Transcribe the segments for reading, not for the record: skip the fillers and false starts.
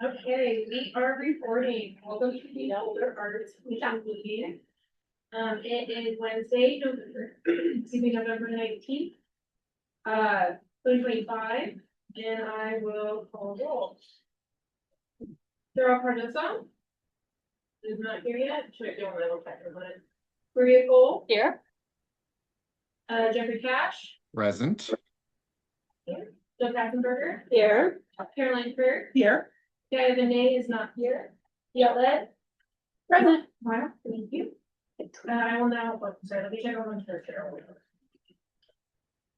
Okay, we are recording. Welcome to the Boulder Arts Commission meeting. It is Wednesday, November 19th, 2025, and I will call roll. Sarah Cardoso is not here yet. Should I do a little better? Maria Cole Here. Jeffrey Cash Present. here. Doug Katzenberger Here. Caroline Kirk Here. Gavin Benet is not here. Yolette present. Wow, thank you. I will now, sorry, let me check on one for Carol.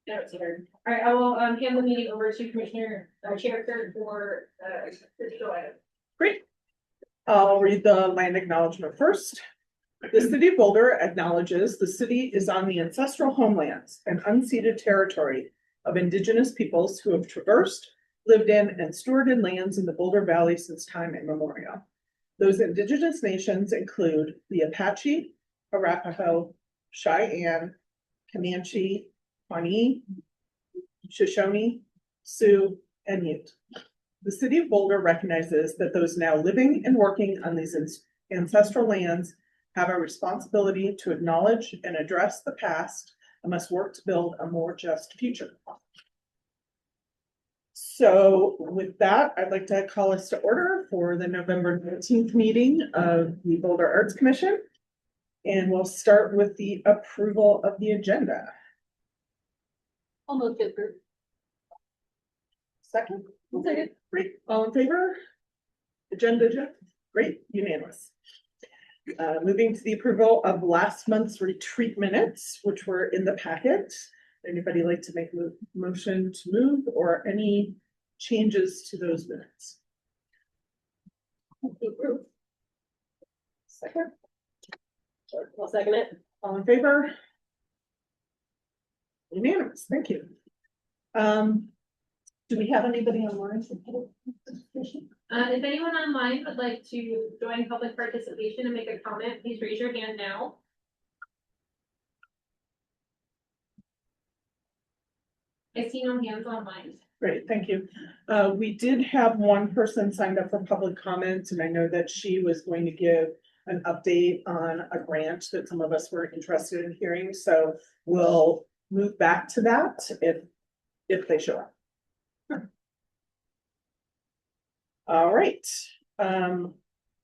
No, it's here. All right, I will hand the meeting over to Commissioner Chair Kirk for official item. Great. I'll read the land acknowledgement first. The city of Boulder acknowledges the city is on the ancestral homelands and unceded territory of indigenous peoples who have traversed, lived in, and stewarded lands in the Boulder Valley since time immemorial. Those indigenous nations include the Apache, Arapaho, Cheyenne, Comanche, Pawnee, Shoshone, Sioux, and Ute. The city of Boulder recognizes that those now living and working on these ancestral lands have a responsibility to acknowledge and address the past and must work to build a more just future. So with that, I'd like to call us to order for the November 19th meeting of the Boulder Arts Commission. And we'll start with the approval of the agenda. I'll move to approve. Second? Okay, great. All in favor? Agenda, great, unanimous. Moving to the approval of last month's retreat minutes, which were in the packet. Anybody like to make a motion to move or any changes to those minutes? Approve. Second. I'll second it. All in favor? Unanimous, thank you. Do we have anybody online? If anyone online would like to join public participation and make a comment, please raise your hand now. I see no hands online. Great, thank you. We did have one person signed up for public comment, and I know that she was going to give an update on a grant that some of us were interested in hearing. So we'll move back to that if they show up. All right. Do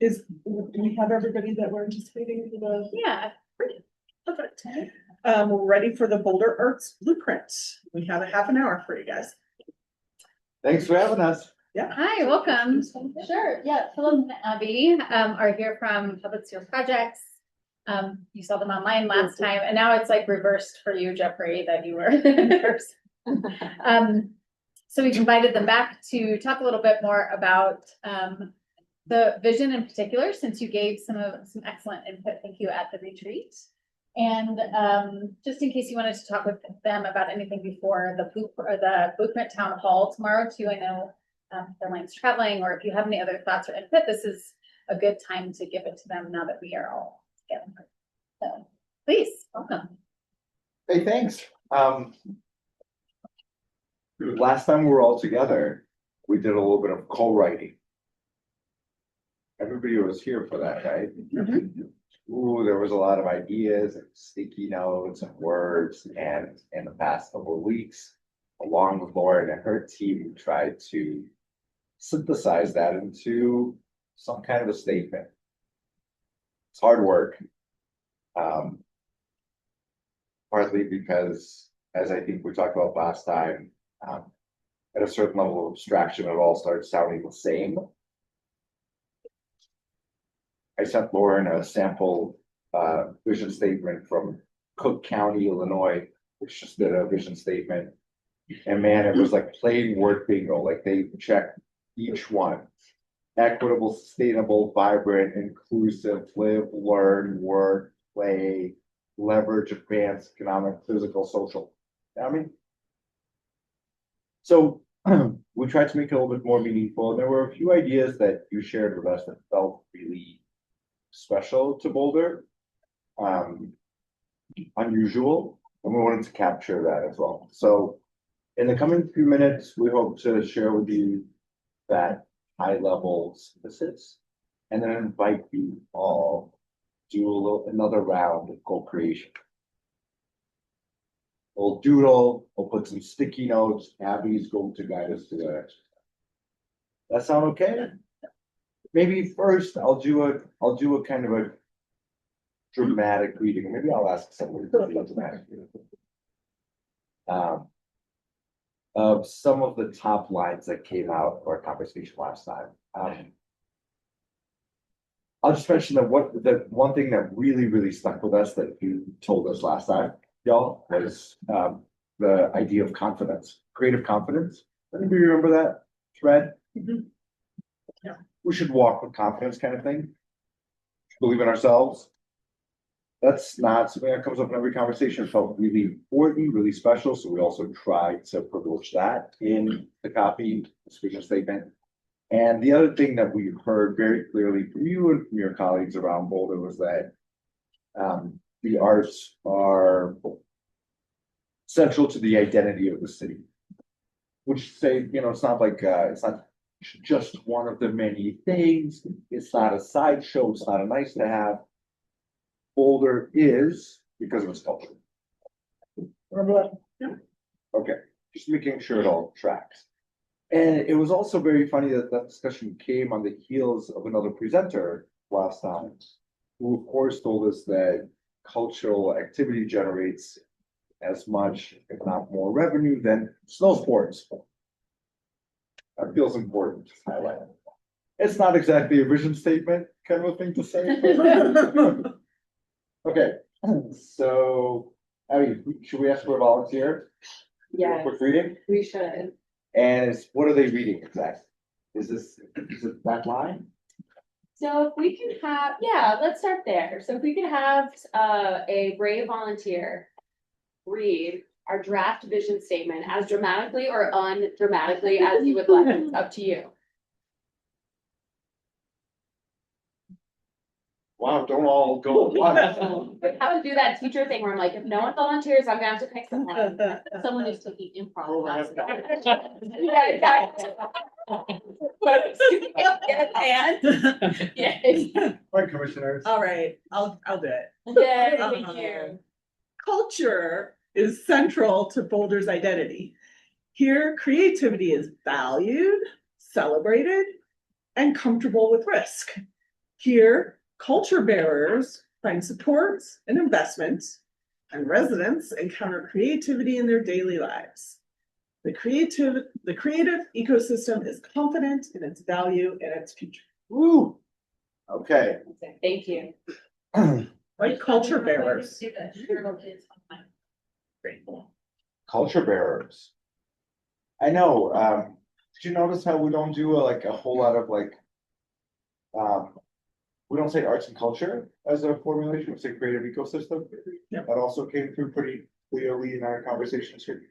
we have everybody that we're anticipating for the? Yeah. Perfect. We're ready for the Boulder Arts Blueprint. We have a half an hour for you guys. Thanks for having us. Yeah. Hi, welcome. Sure. Yeah, Philip and Abby are here from Public Schools Projects. You saw them online last time, and now it's like reversed for you, Jeffrey, that you were first. So we've invited them back to talk a little bit more about the vision in particular, since you gave some excellent input. Thank you at the retreat. And just in case you wanted to talk with them about anything before the Blueprint Town Hall tomorrow too, I know Caroline's traveling, or if you have any other thoughts or input, this is a good time to give it to them now that we are all together. So please, welcome. Hey, thanks. Last time we were all together, we did a little bit of co-writing. Everybody was here for that, right? Mm-hmm. Ooh, there was a lot of ideas and sticky notes and words, and in the past couple of weeks, along with Lauren and her team, tried to synthesize that into some kind of a statement. It's hard work. Partly because, as I think we talked about last time, at a certain level of abstraction, it all starts sounding the same. I sent Lauren a sample vision statement from Cook County, Illinois, which just did a vision statement. And man, it was like playing word bingo. Like they checked each one. Equitable, sustainable, vibrant, inclusive, live, learn, work, play, leverage, advance, economic, physical, social. I mean, so we tried to make it a little bit more meaningful. And there were a few ideas that you shared with us that felt really special to Boulder, unusual, and we wanted to capture that as well. So in the coming few minutes, we hope to share with you that high level synthesis. And then invite you all to do another round of co-creation. We'll doodle, we'll put some sticky notes, Abby's going to guide us through that. That sound okay? Maybe first I'll do a kind of a dramatic reading. Maybe I'll ask someone to do a dramatic reading. Of some of the top lines that came out of our conversation last time. I'll just mention that the one thing that really stuck with us that you told us last time, y'all, was the idea of confidence, creative confidence. Anybody remember that thread? Mhm. Yeah. We should walk with confidence, kind of thing. Believe in ourselves. That's not something that comes up in every conversation. It felt really important, really special. So we also tried to privilege that in the copy, the vision statement. And the other thing that we heard very clearly from you and from your colleagues around Boulder was that the arts are central to the identity of the city. Which say, it's not like it's not just one of the many things. It's not a sideshow. It's not a nice to have. Boulder is because of its culture. Remember that? Yeah. Okay, just making sure it all tracks. And it was also very funny that that discussion came on the heels of another presenter last time, who of course told us that cultural activity generates as much, if not more revenue than snow sports. That feels important to highlight. It's not exactly a vision statement kind of a thing to say. But okay, so, should we ask for a volunteer? Yeah, Quick reading, we should. and what are they reading exactly? Is it that line? So if we can have, yeah, let's start there. So if we can have a brave volunteer read our draft vision statement as dramatically or undramatically as you would like. It's up to you. Wow, don't all go at once. I have to do that teacher thing where I'm like, if no one volunteers, I'm gonna have to pick someone. Someone is taking improv classes. Yeah, exactly. And, yeah. Right, commissioners. All right, I'll do it. Yay, thank you. Culture is central to Boulder's identity. Here, creativity is valued, celebrated, and comfortable with risk. Here, culture bearers find supports and investments, and residents encounter creativity in their daily lives. The creative ecosystem is confident in its value and its future. Woo. Okay. Thank you. Like culture bearers. Culture bearers. I know, did you notice how we don't do a whole lot of we don't say arts and culture as a formulation, we say creative ecosystem. Yeah. That also came through pretty clearly in our conversations here.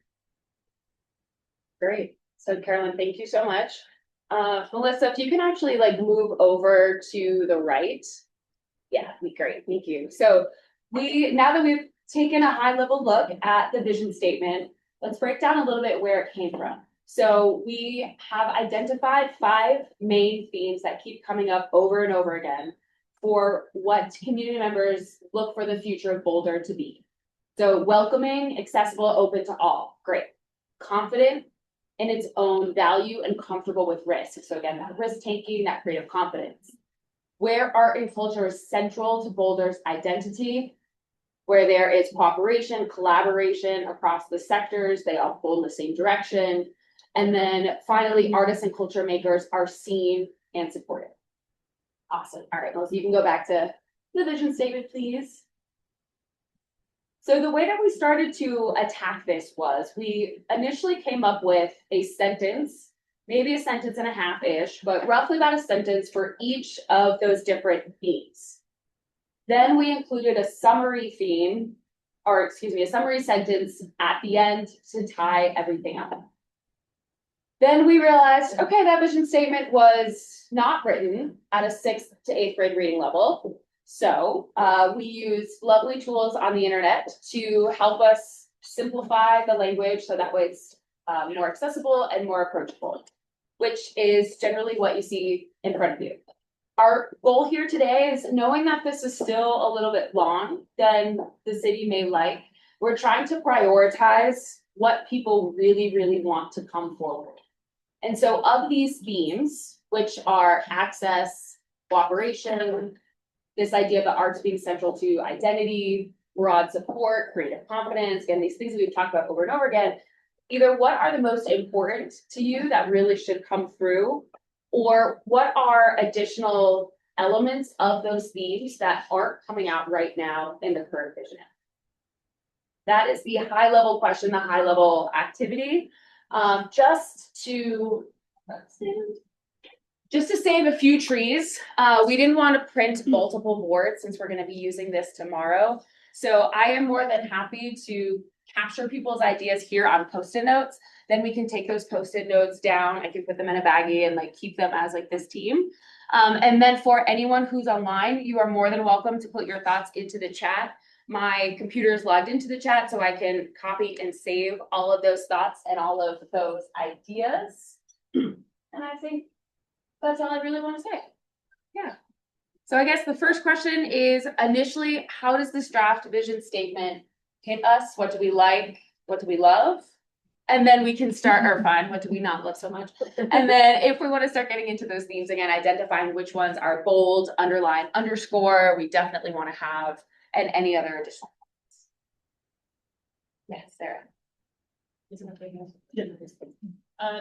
Great. So Carolyn, thank you so much. Melissa, if you can actually move over to the right. Yeah, be great. Thank you. So now that we've taken a high level look at the vision statement, let's break down a little bit where it came from. So we have identified 5 main themes that keep coming up over and over again for what community members look for the future of Boulder to be. So welcoming, accessible, open to all. Great. Confident in its own value and comfortable with risk. So again, that risk taking, that creative confidence. Where art and culture is central to Boulder's identity, where there is cooperation, collaboration across the sectors, they all pull in the same direction. And then finally, artists and culture makers are seen and supported. Awesome. All right, Melissa, you can go back to the vision statement, please. So the way that we started to attack this was we initially came up with a sentence, maybe a sentence and a half-ish, but roughly about a sentence for each of those different themes. Then we included a summary theme, or excuse me, a summary sentence at the end to tie everything up. Then we realized, okay, that vision statement was not written at a 6th to 8th grade reading level. So we used lovely tools on the internet to help us simplify the language so that way it's more accessible and more approachable. which is generally what you see in front of you. Our goal here today is knowing that this is still a little bit long than the city may like. We're trying to prioritize what people really, really want to come forward. And so of these themes, which are access, cooperation, this idea of the arts being central to identity, broad support, creative confidence, and these things that we've talked about over and over again, either what are the most important to you that really should come through, or what are additional elements of those themes that aren't coming out right now in the current vision? That is the high level question, the high level activity. Just to save a few trees, we didn't want to print multiple boards since we're going to be using this tomorrow. So I am more than happy to capture people's ideas here on Post-it notes. Then we can take those Post-it notes down. I can put them in a baggie and like keep them as like this team. And then for anyone who's online, you are more than welcome to put your thoughts into the chat. My computer is logged into the chat, so I can copy and save all of those thoughts and all of those ideas. And I think that's all I really want to say. Yeah. So I guess the first question is initially, how does this draft vision statement hit us? What do we like? What do we love? And then we can start, or fine, what do we not love so much? And then if we want to start getting into those themes again, identifying which ones are bold, underline, underscore, we definitely want to have, and any other additional. Yes, Sarah.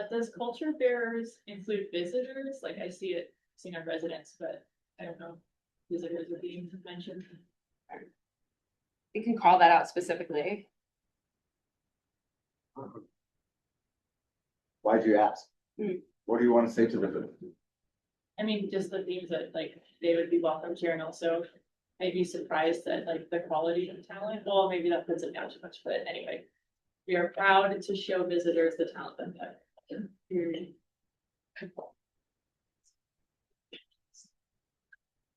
Does culture bearers include visitors? Like I see it, seen our residents, but I don't know, visitors are being mentioned. We can call that out specifically. Why'd you ask? Mm. What do you want to say to the? I mean, just the themes that like they would be welcomed here, and also I'd be surprised at like the quality of talent. Well, maybe that puts it down too much, but anyway, we are proud to show visitors the talent that they have.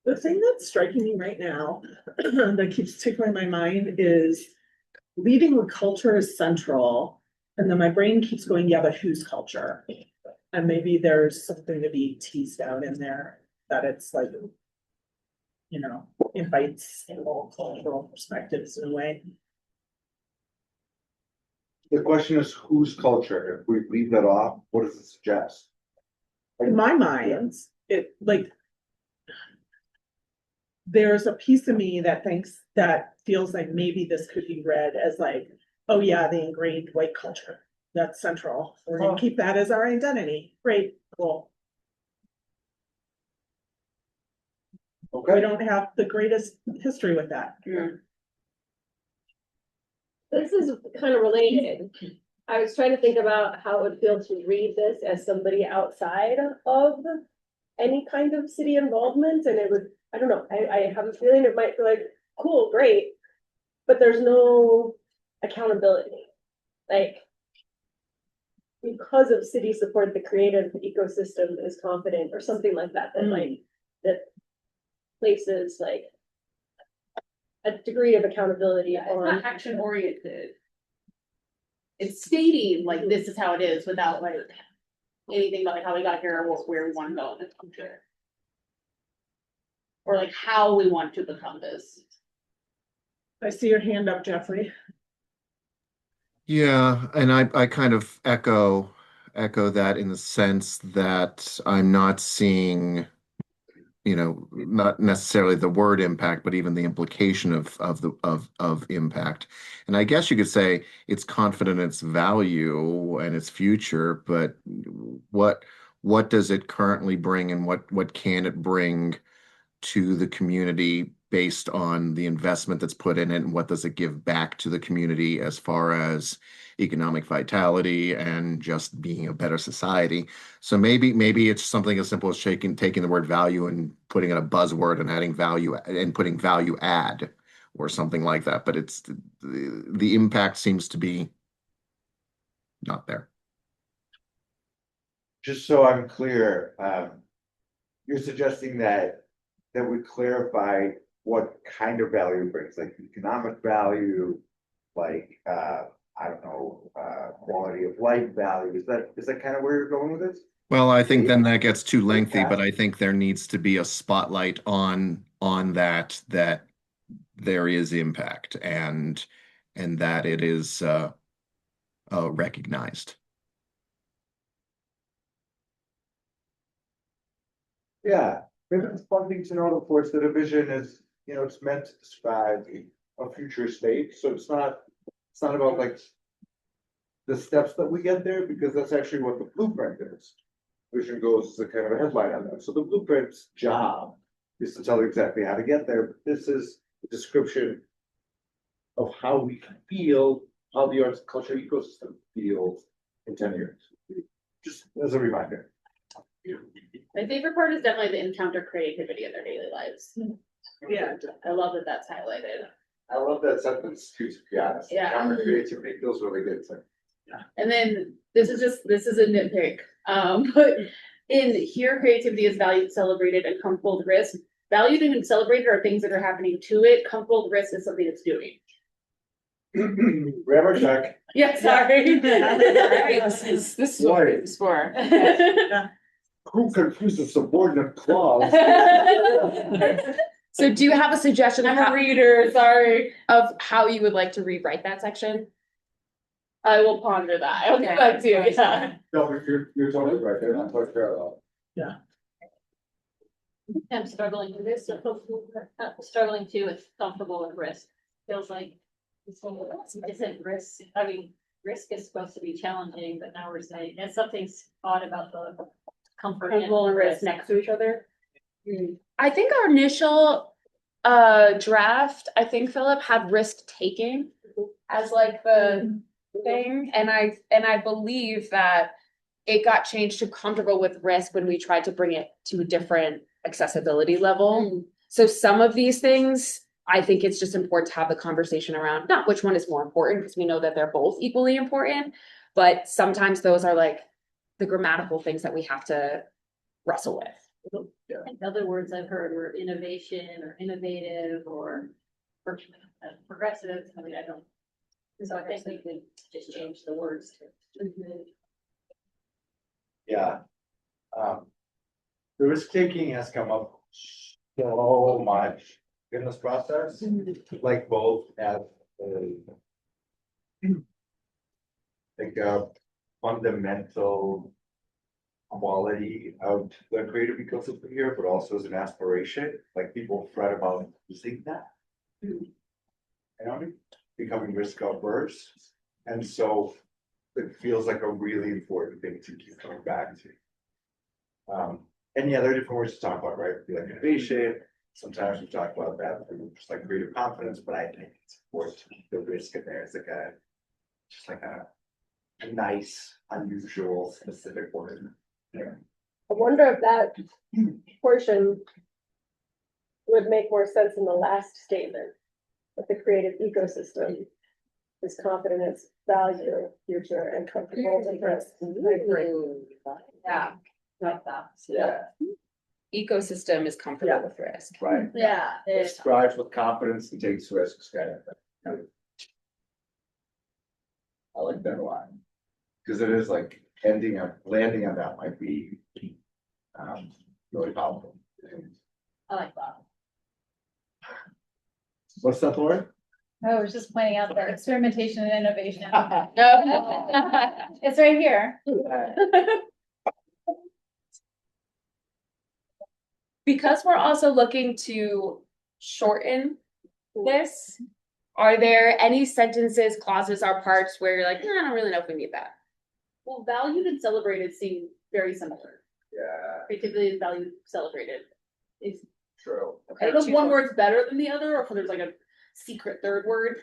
The thing that's striking me right now that keeps tickling my mind is leading with culture is central. And then my brain keeps going, yeah, but whose culture? And maybe there's something to be teased out in there that it's like, you know, invites all cultural perspectives in a way. The question is whose culture? If we leave that off, what does it suggest? In my mind, it like there's a piece of me that thinks that feels like maybe this could be read as like, oh yeah, the ingrained white culture. That's central. We're gonna keep that as our identity. Great, cool. We Okay. don't have the greatest history with that. This is kind of related. I was trying to think about how it would feel to read this as somebody outside of any kind of city involvement, and it would, I don't know, I have a feeling it might feel like, cool, great, but there's no accountability. Like, because of city support, the creative ecosystem is confident, or something like that, that like, that places like a degree of accountability It's on. not action oriented. It's stating like this is how it is without like anything about like how we got here or where we want to go in the future. Or like how we want to become this. I see your hand up, Jeffrey. Yeah, and I kind of echo that in the sense that I'm not seeing, not necessarily the word impact, but even the implication of impact. And I guess you could say it's confident in its value and its future, but what does it currently bring, and what can it bring to the community based on the investment that's put in it, and what does it give back to the community as far as economic vitality and just being a better society? So maybe it's something as simple as taking the word value and putting in a buzzword and adding value and putting value add or something like that. But it's the impact seems to be not there. Just so I'm clear, you're suggesting that would clarify what kind of value it brings, like economic value, like I don't know, quality of life value. Is that kind of where you're going with this? Well, I think then that gets too lengthy, but I think there needs to be a spotlight on that there is impact and that it is recognized. Yeah, maybe it's one thing to know, of course, that a vision is, it's meant to describe a future state, so it's not about like the steps that we get there, because that's actually what the blueprint is. Vision goes as a kind of a headline on that, so the blueprint's job is to tell you exactly how to get there, but this is a description of how we feel, how the arts and culture ecosystem feels in 10 years. Just as a reminder. My favorite part is definitely the encounter creativity in their daily lives. Yeah. I love that that's highlighted. I love that sentence too, to be honest. Yeah. Counter creativity feels really good. So. And then this is a nitpick. But in here, creativity is valued, celebrated, and comfortable with risk. Valued and celebrated are things that are happening to it. Comfortable with risk is something it's doing. Grammar check. Yeah, sorry. This is what it's for. Who confused the subordinate clause? So do you have a suggestion? I'm a reader, sorry. Of how you would like to rewrite that section? I will ponder that. I'll get back to you. Yeah. No, you're totally right. They're not totally parallel. I'm struggling with this, struggling too with comfortable with risk. Feels like this isn't risk, I mean, risk is supposed to be challenging, but now we're saying, and something's odd about the comfort. Comfortable and risk next to each other. I think our initial draft, I think Philip had risk taking as like the thing, and I believe that it got changed to comfortable with risk when we tried to bring it to a different accessibility level. So some of these things, I think it's just important to have the conversation around not which one is more important, because we know that they're both equally important, but sometimes those are like the grammatical things that we have to wrestle with. Other words I've heard were innovation or innovative or progressive. I mean, I don't. So I think we could just change the words to. Yeah. The risk taking has come up so much in this process, like both as a fundamental quality of the creative ecosystem here, but also as an aspiration, like people fret about losing that. Becoming risk averse. And so it feels like a really important thing to keep coming back to. And yeah, there are different words to talk about, right? Like innovation. Sometimes we talk about that through just like creative confidence, but I think it's important to keep the risk in there as like a nice, unusual, specific word. Yeah. I wonder if that portion would make more sense in the last statement. That the creative ecosystem is confident in its value, future, and comfortable with risk. Yeah. Like that. Yeah, Ecosystem is comfortable with risk. right. Yeah. It strives with confidence and takes risks, kind of thing. I like that a lot. Because it is like landing on that might be really powerful. I like that. What's that, Lauren? I was just pointing out that experimentation and innovation. No. It's right here. Because we're also looking to shorten this, are there any sentences, clauses, or parts where you're like, I don't really know if we need that? Well, valued and celebrated seem very similar. Yeah, Creativity is valued, celebrated. Is true. okay. I don't know if one word's better than the other, or if there's like a secret third word.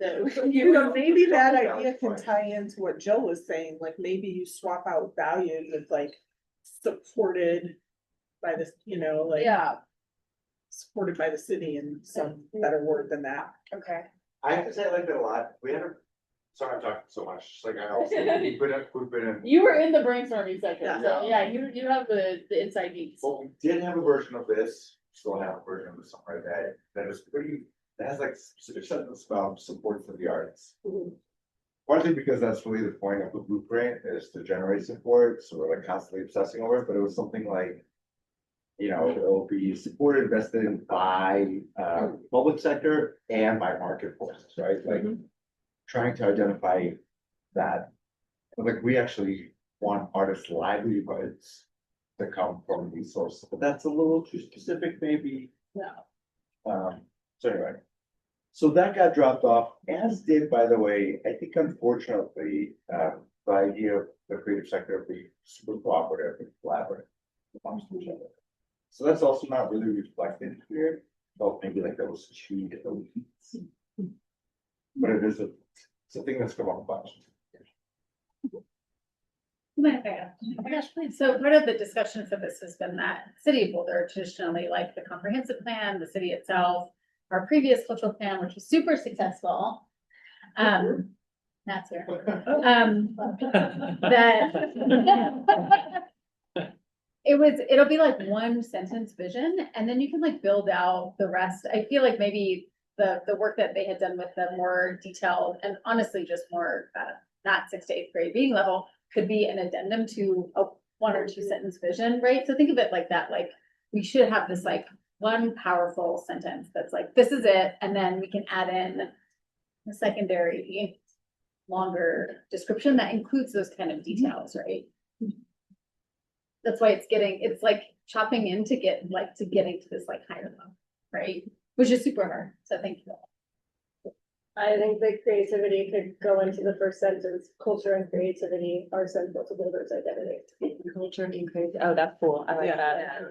Maybe that idea can tie into what Jill was saying, like maybe you swap out valued with like supported by this, like. Yeah. Supported by the city and some better word than that. Okay. I have to say I like that a lot. We haven't, sorry I'm talking so much, just like I also, we've been in. You were in the brainstorming section, Yeah. so yeah, you have the inside beats. Well, we did have a version of this, still have a version of this, something like that is pretty, that has like specific sentence about support for the arts. Partly because that's really the point of the blueprint is to generate support, so we're like constantly obsessing over it, but it was something like. You know, it'll be supported, invested in by public sector and by market forces, right? Like trying to identify that. Like we actually want artists' livelihoods to come from these sources, but that's a little too specific, maybe. Yeah. So anyway. So that got dropped off, as did, by the way, I think unfortunately, the idea of the creative sector being super cooperative and collaborative amongst each other. So that's also not really reflected here, felt maybe like there was two different elites. But it's a thing that's come up a bunch. So part of the discussion for this has been that City of Boulder traditionally like the comprehensive plan, the city itself, our previous cultural plan, which was super successful. That's here. It'll be like one sentence vision, and then you can like build out the rest. I feel like maybe the work that they had done with the more detailed and honestly just more not 6th to 8th grade reading level could be an addendum to a 1 or 2 sentence vision, right? So think of it like that, like we should have this like one powerful sentence that's like, this is it, and then we can add in a secondary longer description that includes those kind of details, right? That's why it's like chopping in to get like to getting to this like higher level, right? Which is super hard. So thank you. I think the creativity could go into the first sentence. Culture and creativity are central to Boulder's identity. Culture and creativity. Oh, that's cool. I like Yeah. that.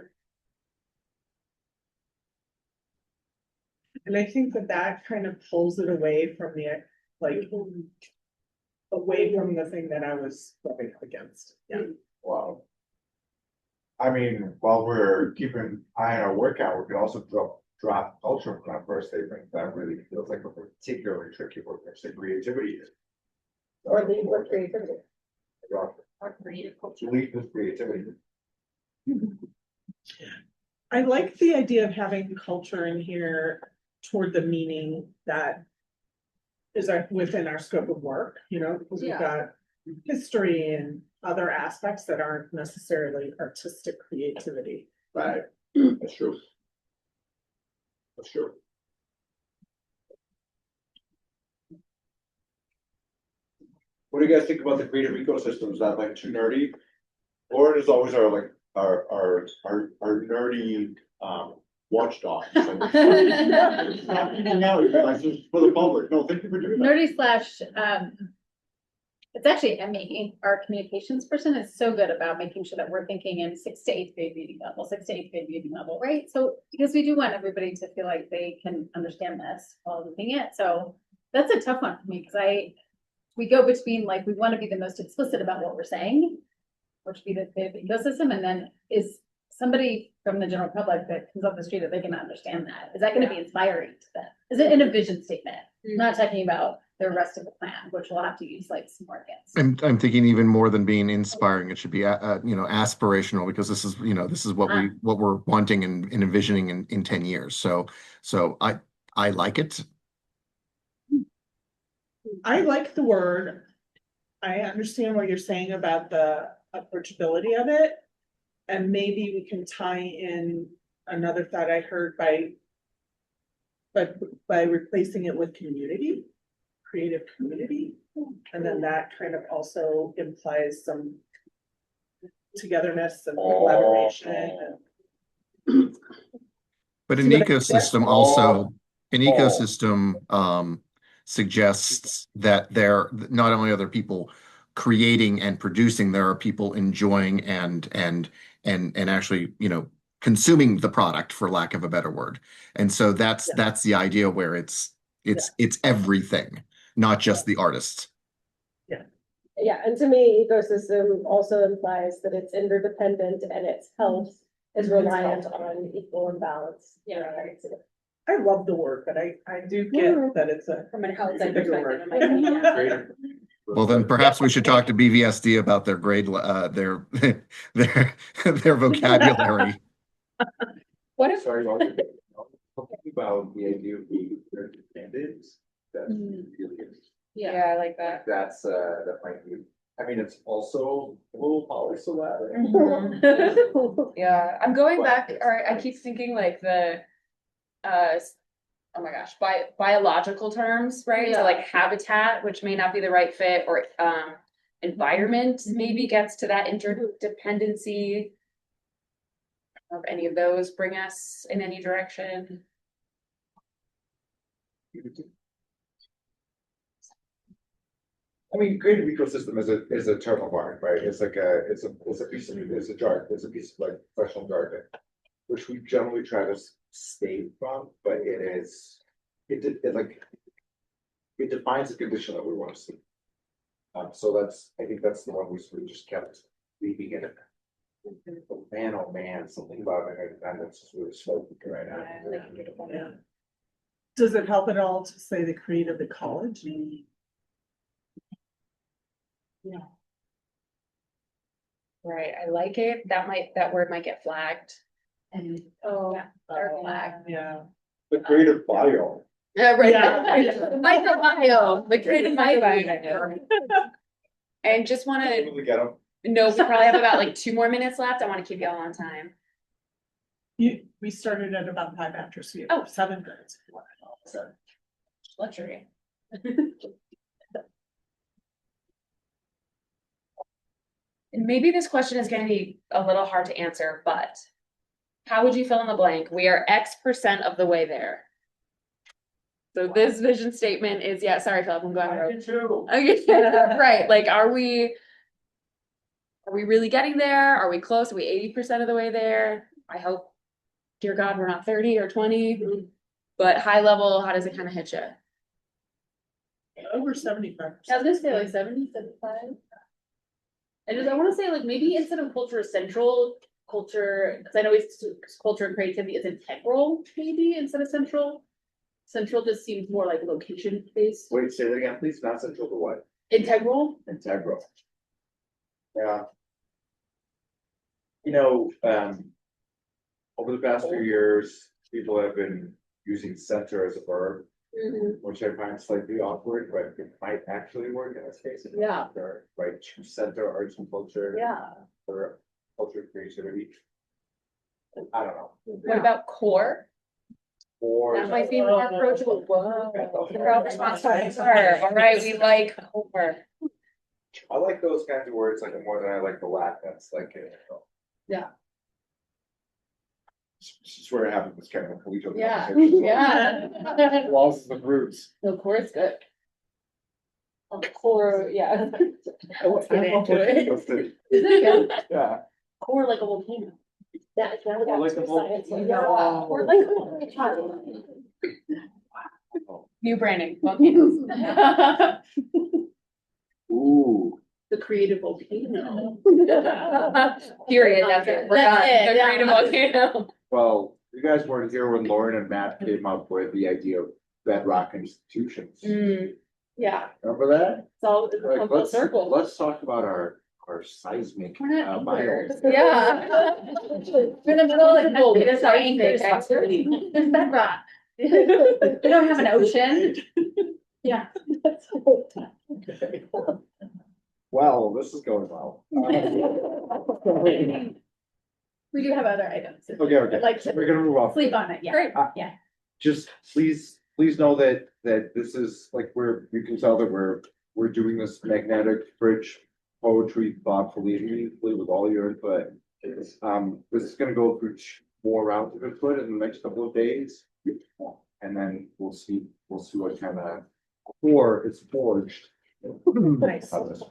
And I think that kind of pulls it away from the, like, away from the thing that I was rubbing up against. Yeah. Wow. I mean, while we're keeping an eye on our workout, we can also drop culture from that first statement. That really feels like a particularly tricky word. Say creativity is. Or lead with creativity. Or creative culture. Lead with creativity. I like the idea of having culture in here toward the meaning that is within our scope of work, you know, because we've got history and other aspects that aren't necessarily artistic creativity, but That's true. That's true. What do you guys think about the creative ecosystem? Is that like too nerdy? Lauren is always our like our nerdy watchdog. Like, now like this is for the public. No, thank you for doing that. Nerdy slash it's actually Emmy, our communications person, is so good about making sure that we're thinking in 6th to 8th grade reading level, 6th to 8th grade reading level, right? So because we do want everybody to feel like they can understand this while reading it. So that's a tough one for me because we go between like we want to be the most explicit about what we're saying, which would be the creative ecosystem, and then is somebody from the general public that comes off the street that they can understand that. Is that going to be inspiring to them? Is it in a vision statement? I'm not talking about the rest of the plan, which we'll have to use like some more against. I'm thinking even more than being inspiring, it should be aspirational, because this is what we're wanting and envisioning in 10 years. So I like it. I like the word. I understand what you're saying about the approachability of it. And maybe we can tie in another thought I heard by replacing it with community, creative community. And then that kind of also implies some togetherness and collaboration. But an See what I- ecosystem also, an ecosystem suggests that there not only are there people creating and producing, there are people enjoying and actually, consuming the product, for lack of a better word. And so that's the idea where it's everything, not just the artists. Yeah, and to me, ecosystem also implies that it's interdependent and its health is reliant on equal and balance. Yeah. I love the word, but I do get that it's From an outside It's a bigger perspective, word. it might be, yeah. Creative. Well, then perhaps we should talk to BVSD about their grade, their vocabulary. What if Sorry, Walter. Talking about the idea of being interdependent, that really is. Yeah, I like that. That's, that might be, I mean, it's also a little polysyllabic. Yeah, I'm going back, or I keep thinking like the, oh my gosh, biological terms, right? So Yeah. like habitat, which may not be the right fit, or environment maybe gets to that interdependency. Of any of those bring us in any direction. I mean, creative ecosystem is a term of art, right? It's like it's a piece of, it's a jargon, it's a piece of like professional jargon. Which we generally try to stay from, but it is, it defines a condition that we want to see. So that's, I think that's the one we sort of just kept leaving in it. Man, oh man, something about it, and that's just really spoken right now. Yeah. Does it help at all to say the creative ecology? Right, I like it. That word might get flagged. And Our flag. Yeah. The creative biome. yeah, right. Yeah. Microbiome, the creative microbiome. And just want to Totally get 'em. no, we probably have about like 2 more minutes left. I want to keep y'all on time. We started at about 5 after, so we Oh. have 7 minutes. So, Luxury. And maybe this question is going to be a little hard to answer, but how would you fill in the blank? We are X% of the way there. So this vision statement is, yeah, sorry, Philip, I'm going rogue. Okay, right, like, are we really getting there? Are we close? Are we 80% of the way there? I hope, dear God, we're not 30 or 20, but high level, how does it kind of hit you? over 75%. I was gonna say like 70, 75. I wanna say like maybe instead of culture central, culture, cause I know it's culture and creativity is integral, maybe instead of central. Central just seems more like location based. Wait, say that again, please, not central to what? Integral? Integral. Yeah. You know, over the past few years, people have been using center as a verb, which I find slightly awkward, but it might actually work in this case. Yeah. Right, to center arts and culture. Yeah. For culture and creativity. I don't know. What about core? Or. That might be more approachable. Whoa. Crowd response to core. All right, we like core. I like those kinds of words like more than I like the Latins, like. Yeah. This is where it happens, this kind of collegial. Yeah. conversation. Yeah. Lost the roots. No, core is good. Core, yeah. Let's get into it. Let's do it. Is it good? Yeah. Core like a volcano. That, now we got Like two the whole- science. Yeah. Core like a volcano. New branding. Volcanoes. Ooh. The creative volcano. Period, that's it. We're That's done. it, The yeah. creative volcano. Well, you guys weren't here when Lauren and Matt came up with the idea of bedrock institutions. Yeah, Remember that? it's all, it's Like, come full circle. let's talk about our seismic. We're not biomes. anglers. Yeah. We're in the middle of like, Well, there's our anchors, seismic activity. There's bedrock. We don't have an ocean. Yeah. Well, this is going well. We do have other items. Okay, Like to we're gonna move on. sleep on it, yeah. Great. Just please know that this is like, you can tell that we're doing this magnetic bridge poetry thoughtfully and meaningfully with all your input. This is gonna go through 2 more rounds of input in the next couple of days. And then we'll see what kind of core is forged. Nice. out of this.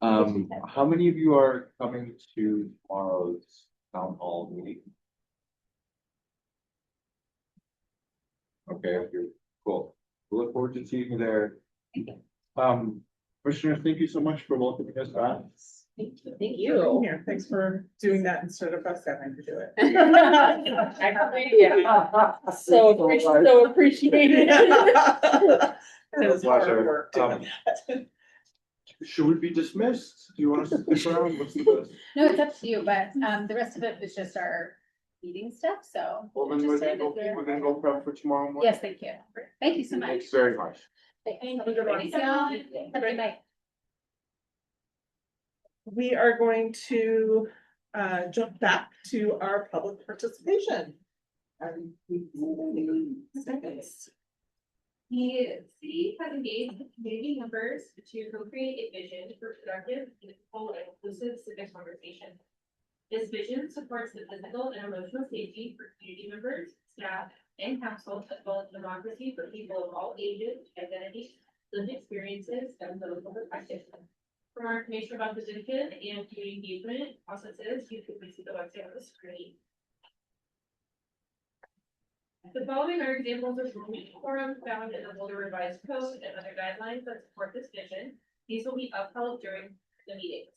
How many of you are coming to tomorrow's town hall meeting? Okay, cool. We look forward to seeing you there. Commissioner, thank you so much for welcoming us back. Thank Being you. here. Thanks for doing that instead of us having to do it. Actually, yeah. So appreciated. It was hard work doing that. Should we be dismissed? Do you want us to stick around? What's the best? No, it's up to you, but the rest of it was just our meeting stuff, so. Well, then just we're stay gonna there. go prep for tomorrow morning. Yes, thank you. Thank you so much. Thanks very much. Thank Have a good one. you. Have a good night. We are going to jump back to our public participation. Seconds. The city has engaged with community members to co-create a vision for productive, meaningful, and inclusive civic conversation. This vision supports the physical and emotional safety for community members, staff, and council, as well as democracy for people of all ages, identities, lived experiences, and political perspectives. For more information about the vision and community engagement processes, you can visit the website on the screen. The following are examples of forums found in the Boulder Revised Code and other guidelines that support this vision. These will be upheld during the meetings.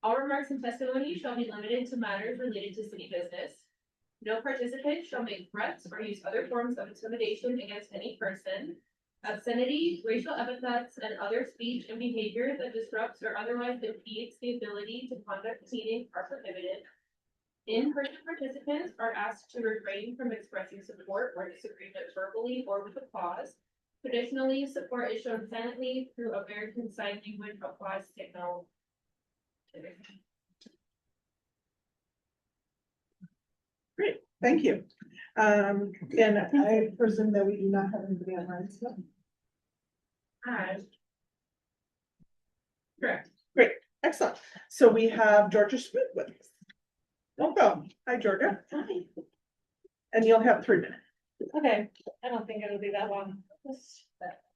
All remarks and testimony shall be limited to matters related to city business. No participant shall make threats or use other forms of intimidation against any person. Obscenity, racial epithets, and other speech and behavior that disrupts or otherwise impedes the ability to conduct the meeting are prohibited. In-person participants are asked to refrain from expressing support or disagreement verbally or with applause. Traditionally, support is shown silently through American Sign Language applause signal. Great, thank you. And I presume that we do not have anybody online. Correct. Great, excellent. So we have Georgia Schmidt with us. Welcome. Hi, Georgia. Hi. And you'll have 3 minutes. Okay, I don't think it'll be that long.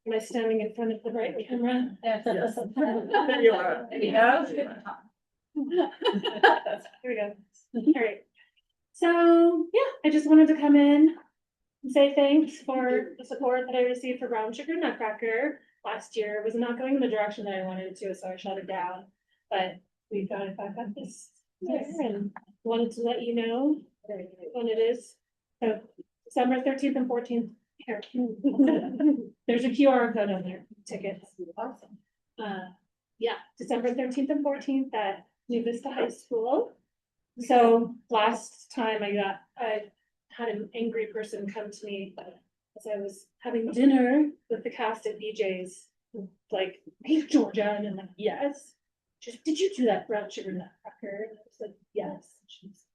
Am I standing in front of the right camera? Yes. There you are. There we go. Here we go. All right. So, yeah, I just wanted to come in and say thanks for the support that I received for Brown Sugar Nutcracker last year. It was not going in the direction that I wanted it to, so I shut it down. But we got it back up this year and wanted to let you know when it is. So December 13th and 14th. Here. There's a QR code on there. Tickets. Awesome. Yeah, December 13th and 14th at New Vista High School. So last time I had an angry person come to me as I was having dinner with the cast at BJ's, like, hey Georgia, and I'm like, yes. She's, did you do that Brown Sugar Nutcracker? And I was like, yes. She's,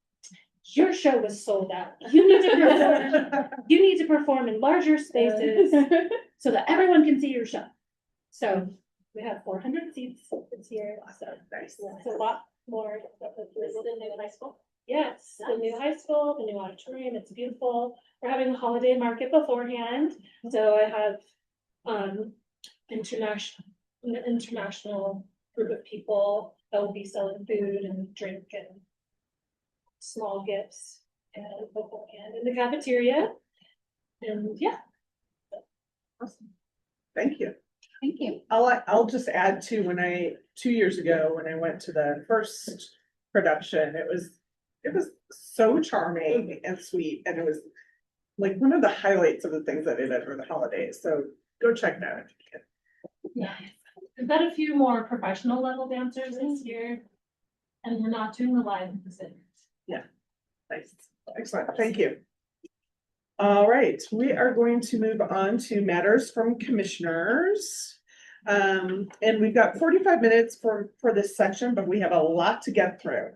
your show was sold out. You need to perform. You need to perform in larger spaces so that everyone can see your show. So we have 400 seats this year. So Nice. it's a lot more. Is it in the high school? Yes, the new high school, the new auditorium, it's beautiful. We're having a holiday market beforehand. So I have international group of people that will be selling food and drink and small gifts and beforehand in the cafeteria. And yeah. Awesome. Thank you. Thank you. I'll just add to 2 years ago, when I went to the first production, it was so charming and sweet. And it was like one of the highlights of the things that I did over the holidays. So go check that out if you can. Yeah. We've got a few more professional level dancers this year. And we're not doing the live at the city. Nice. Excellent. Thank you. All right, we are going to move on to matters from commissioners. And we've got 45 minutes for this section, but we have a lot to get through.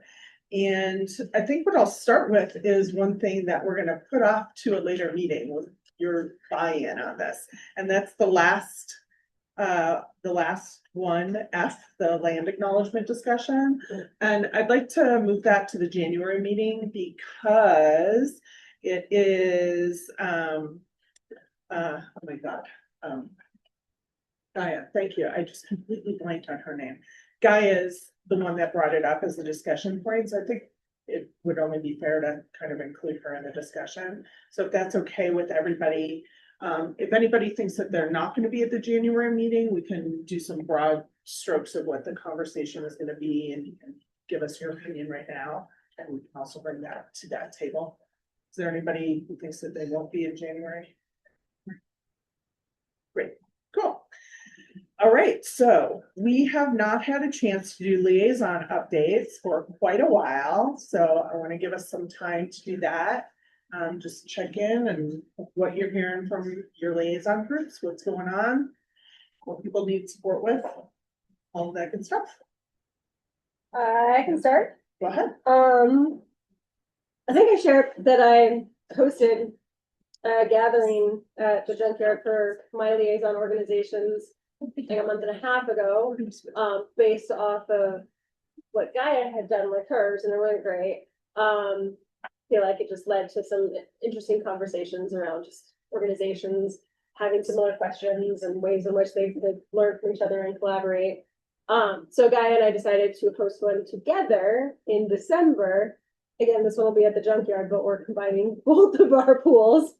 And I think what I'll start with is one thing that we're gonna put off to a later meeting with your buy-in on this. And that's the last one, F, the land acknowledgement discussion. And I'd like to move that to the January meeting because it is, oh my God. Gaia, thank you. I just completely blanked on her name. Gaia is the one that brought it up as a discussion point. So I think it would only be fair to kind of include her in the discussion. So if that's okay with everybody, if anybody thinks that they're not going to be at the January meeting, we can do some broad strokes of what the conversation is going to be, and you can give us your opinion right now. And we can also bring that to that table. Is there anybody who thinks that they won't be in January? Great, cool. All right, so we have not had a chance to do liaison updates for quite a while. So I want to give us some time to do that. Just check in and what you're hearing from your liaison groups, what's going on. what people need support with, all of that good stuff. I can start. Go ahead. I think I shared that I hosted a gathering at the junkyard for my liaison organizations, like a month and a half ago, based off of what Gaia had done with hers, and it went great. Feel like it just led to some interesting conversations around just organizations having similar questions and ways in which they could learn from each other and collaborate. So Gaia and I decided to host one together in December. Again, this one will be at the junkyard, but we're combining both of our pools.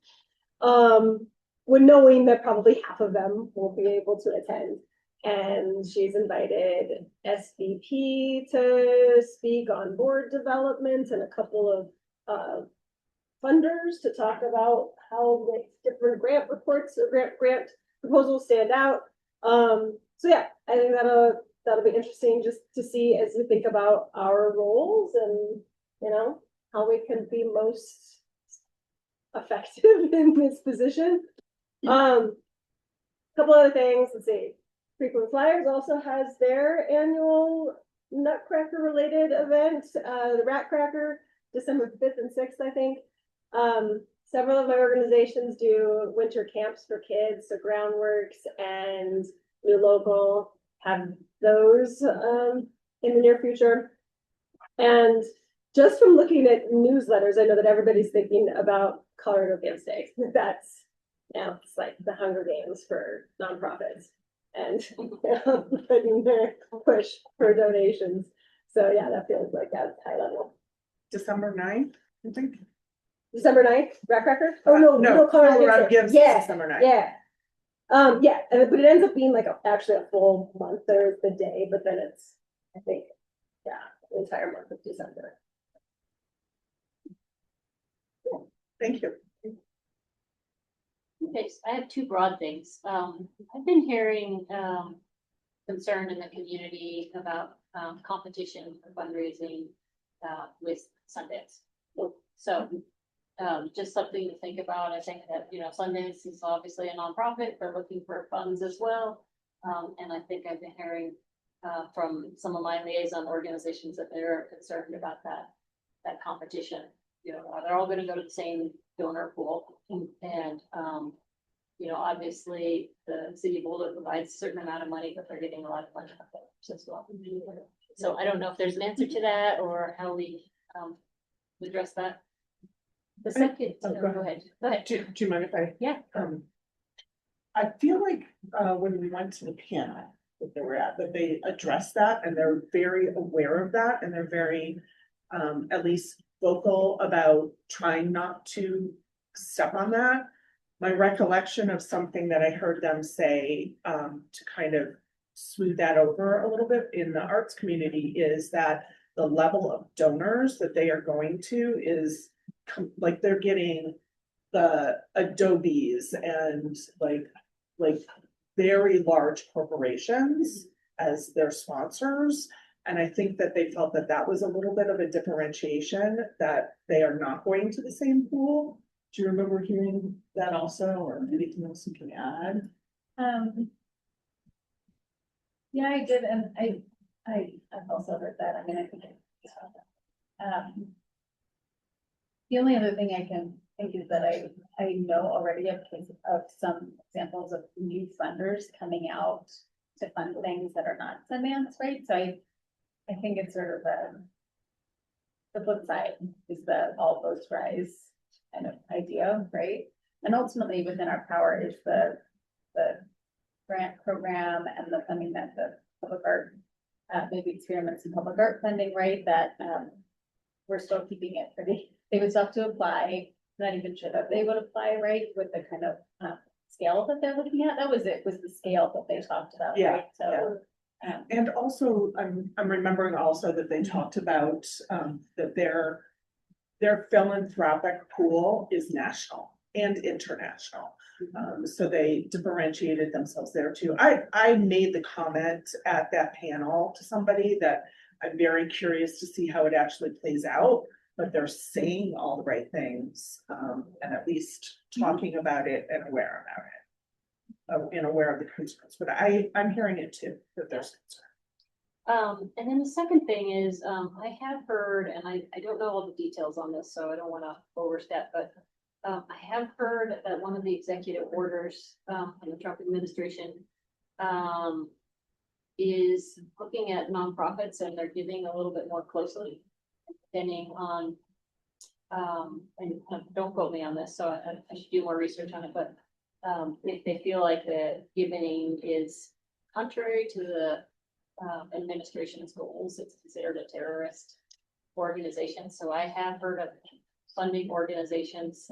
When knowing that probably half of them won't be able to attend. And she's invited SVP to speak on board development and a couple of funders to talk about how like different grant reports or grant proposals stand out. So yeah, I think that'll be interesting just to see as we think about our roles and how we can be most effective in this position. Couple other things, let's see. Frequent Flyers also has their annual Nutcracker related event, the Rat Cracker, December 5th and 6th, I think. Several of my organizations do winter camps for kids, so Groundworks and New Local have those in the near future. And just from looking at newsletters, I know that everybody's thinking about Colorado Games Day. That's now it's like the Hunger Games for nonprofits and putting their push for donations. So yeah, that feels like that's high level. December 9th, I think. December 9th, Rat Cracker? Oh no, Colorado Games Day. Yeah, December 9th. yeah. Yeah, but it ends up being like actually a full month. There's the day, but then it's, I think, yeah, the entire month of December. Thank you. Okay, so I have two broad things. I've been hearing concern in the community about competition for fundraising with Sundance. So just something to think about. I think that, Sundance is obviously a nonprofit. They're looking for funds as well. And I think I've been hearing from some of my liaison organizations that they're concerned about that competition. They're all going to go to the same donor pool, and obviously the city of Boulder provides a certain amount of money, but they're getting a lot of money as well. So I don't know if there's an answer to that or how we address that. The second, go ahead. Do you mind if I? Yeah. I feel like when we went to the panel that they were at, that they addressed that and they're very aware of that and they're very at least vocal about trying not to step on that. My recollection of something that I heard them say to kind of smooth that over a little bit in the arts community is that the level of donors that they are going to is like they're getting the Adobes and like very large corporations as their sponsors. And I think that they felt that that was a little bit of a differentiation, that they are not going to the same pool. Do you remember hearing that also, or anything else you can add? Yeah, I did, and I've also heard that. I mean, I think the only other thing I can think is that I know already of some examples of new funders coming out to fund things that are not Sundance, right? So I think it's sort of the flip side is the all boats rise kind of idea, right? And ultimately within our power is the grant program and the funding that the public art, maybe experiments in public art funding, right? That we're still keeping it pretty, they would still have to apply, not even sure that they would apply, right? With the kind of scale that they're looking at. That was it, was the scale that they talked about, Yeah, right? So and also, I'm remembering also that they talked about that their philanthropic pool is national and international. So they differentiated themselves there too. I made the comment at that panel to somebody that I'm very curious to see how it actually plays out, but they're saying all the right things and at least talking about it and aware about it. and aware of the concerns, but I'm hearing it too, that there's concern. And then the second thing is, I have heard, and I don't know all the details on this, so I don't wanna overstep, but I have heard that one of the executive orders, from the Trump administration, is looking at nonprofits and they're giving a little bit more closely, depending on, and don't quote me on this, so I should do more research on it, but if they feel like the giving is contrary to the administration's goals, it's considered a terrorist organization. So I have heard of funding organizations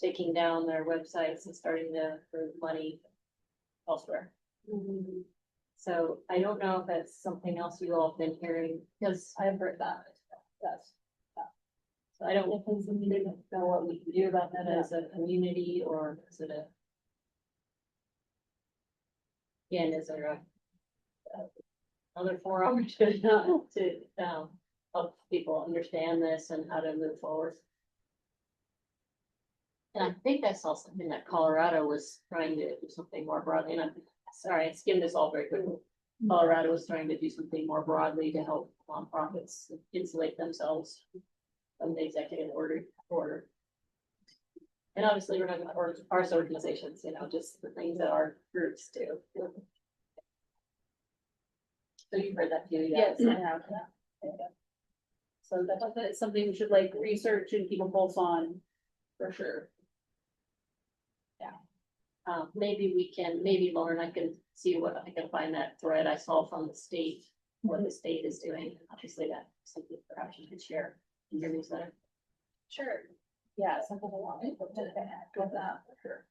taking down their websites and starting to for money elsewhere. So I don't know if that's something else you all have been hearing, because I've heard that. That's so I don't know what we can do about that as a community, or is it a again, is there a other forum to help people understand this and how to move forward? And I think I saw something that Colorado was trying to do something more broadly, and I'm sorry, I skimmed this all very quickly. Colorado was trying to do something more broadly to help nonprofits insulate themselves from the executive order. And obviously, we're not going to parse organizations, you know, just the things that our groups do. So you've heard that too, yeah? Yes, I have. So that's something we should like research and keep a pulse on, for sure. Maybe Lauren, I can see what I can find that thread I saw from the state, what the state is doing. Obviously, that's something perhaps you could share in your newsletter. Sure. Yeah, something along with that. Sure.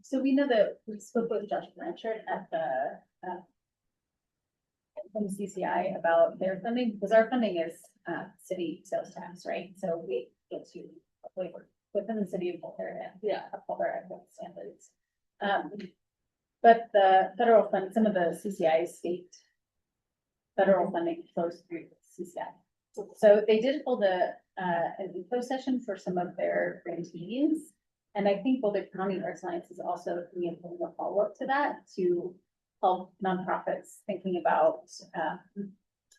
So we know that we spoke with Josh Blanchard at the from CCI about their funding, because our funding is city sales tax, right? So we get to work within the city of Boulder and uphold our economic standards. But the federal fund, some of the CCI state federal funding flows through CCI. So they did hold an info session for some of their grantees. And I think Boulder County Arts Alliance is also doing a follow-up to that to help nonprofits thinking about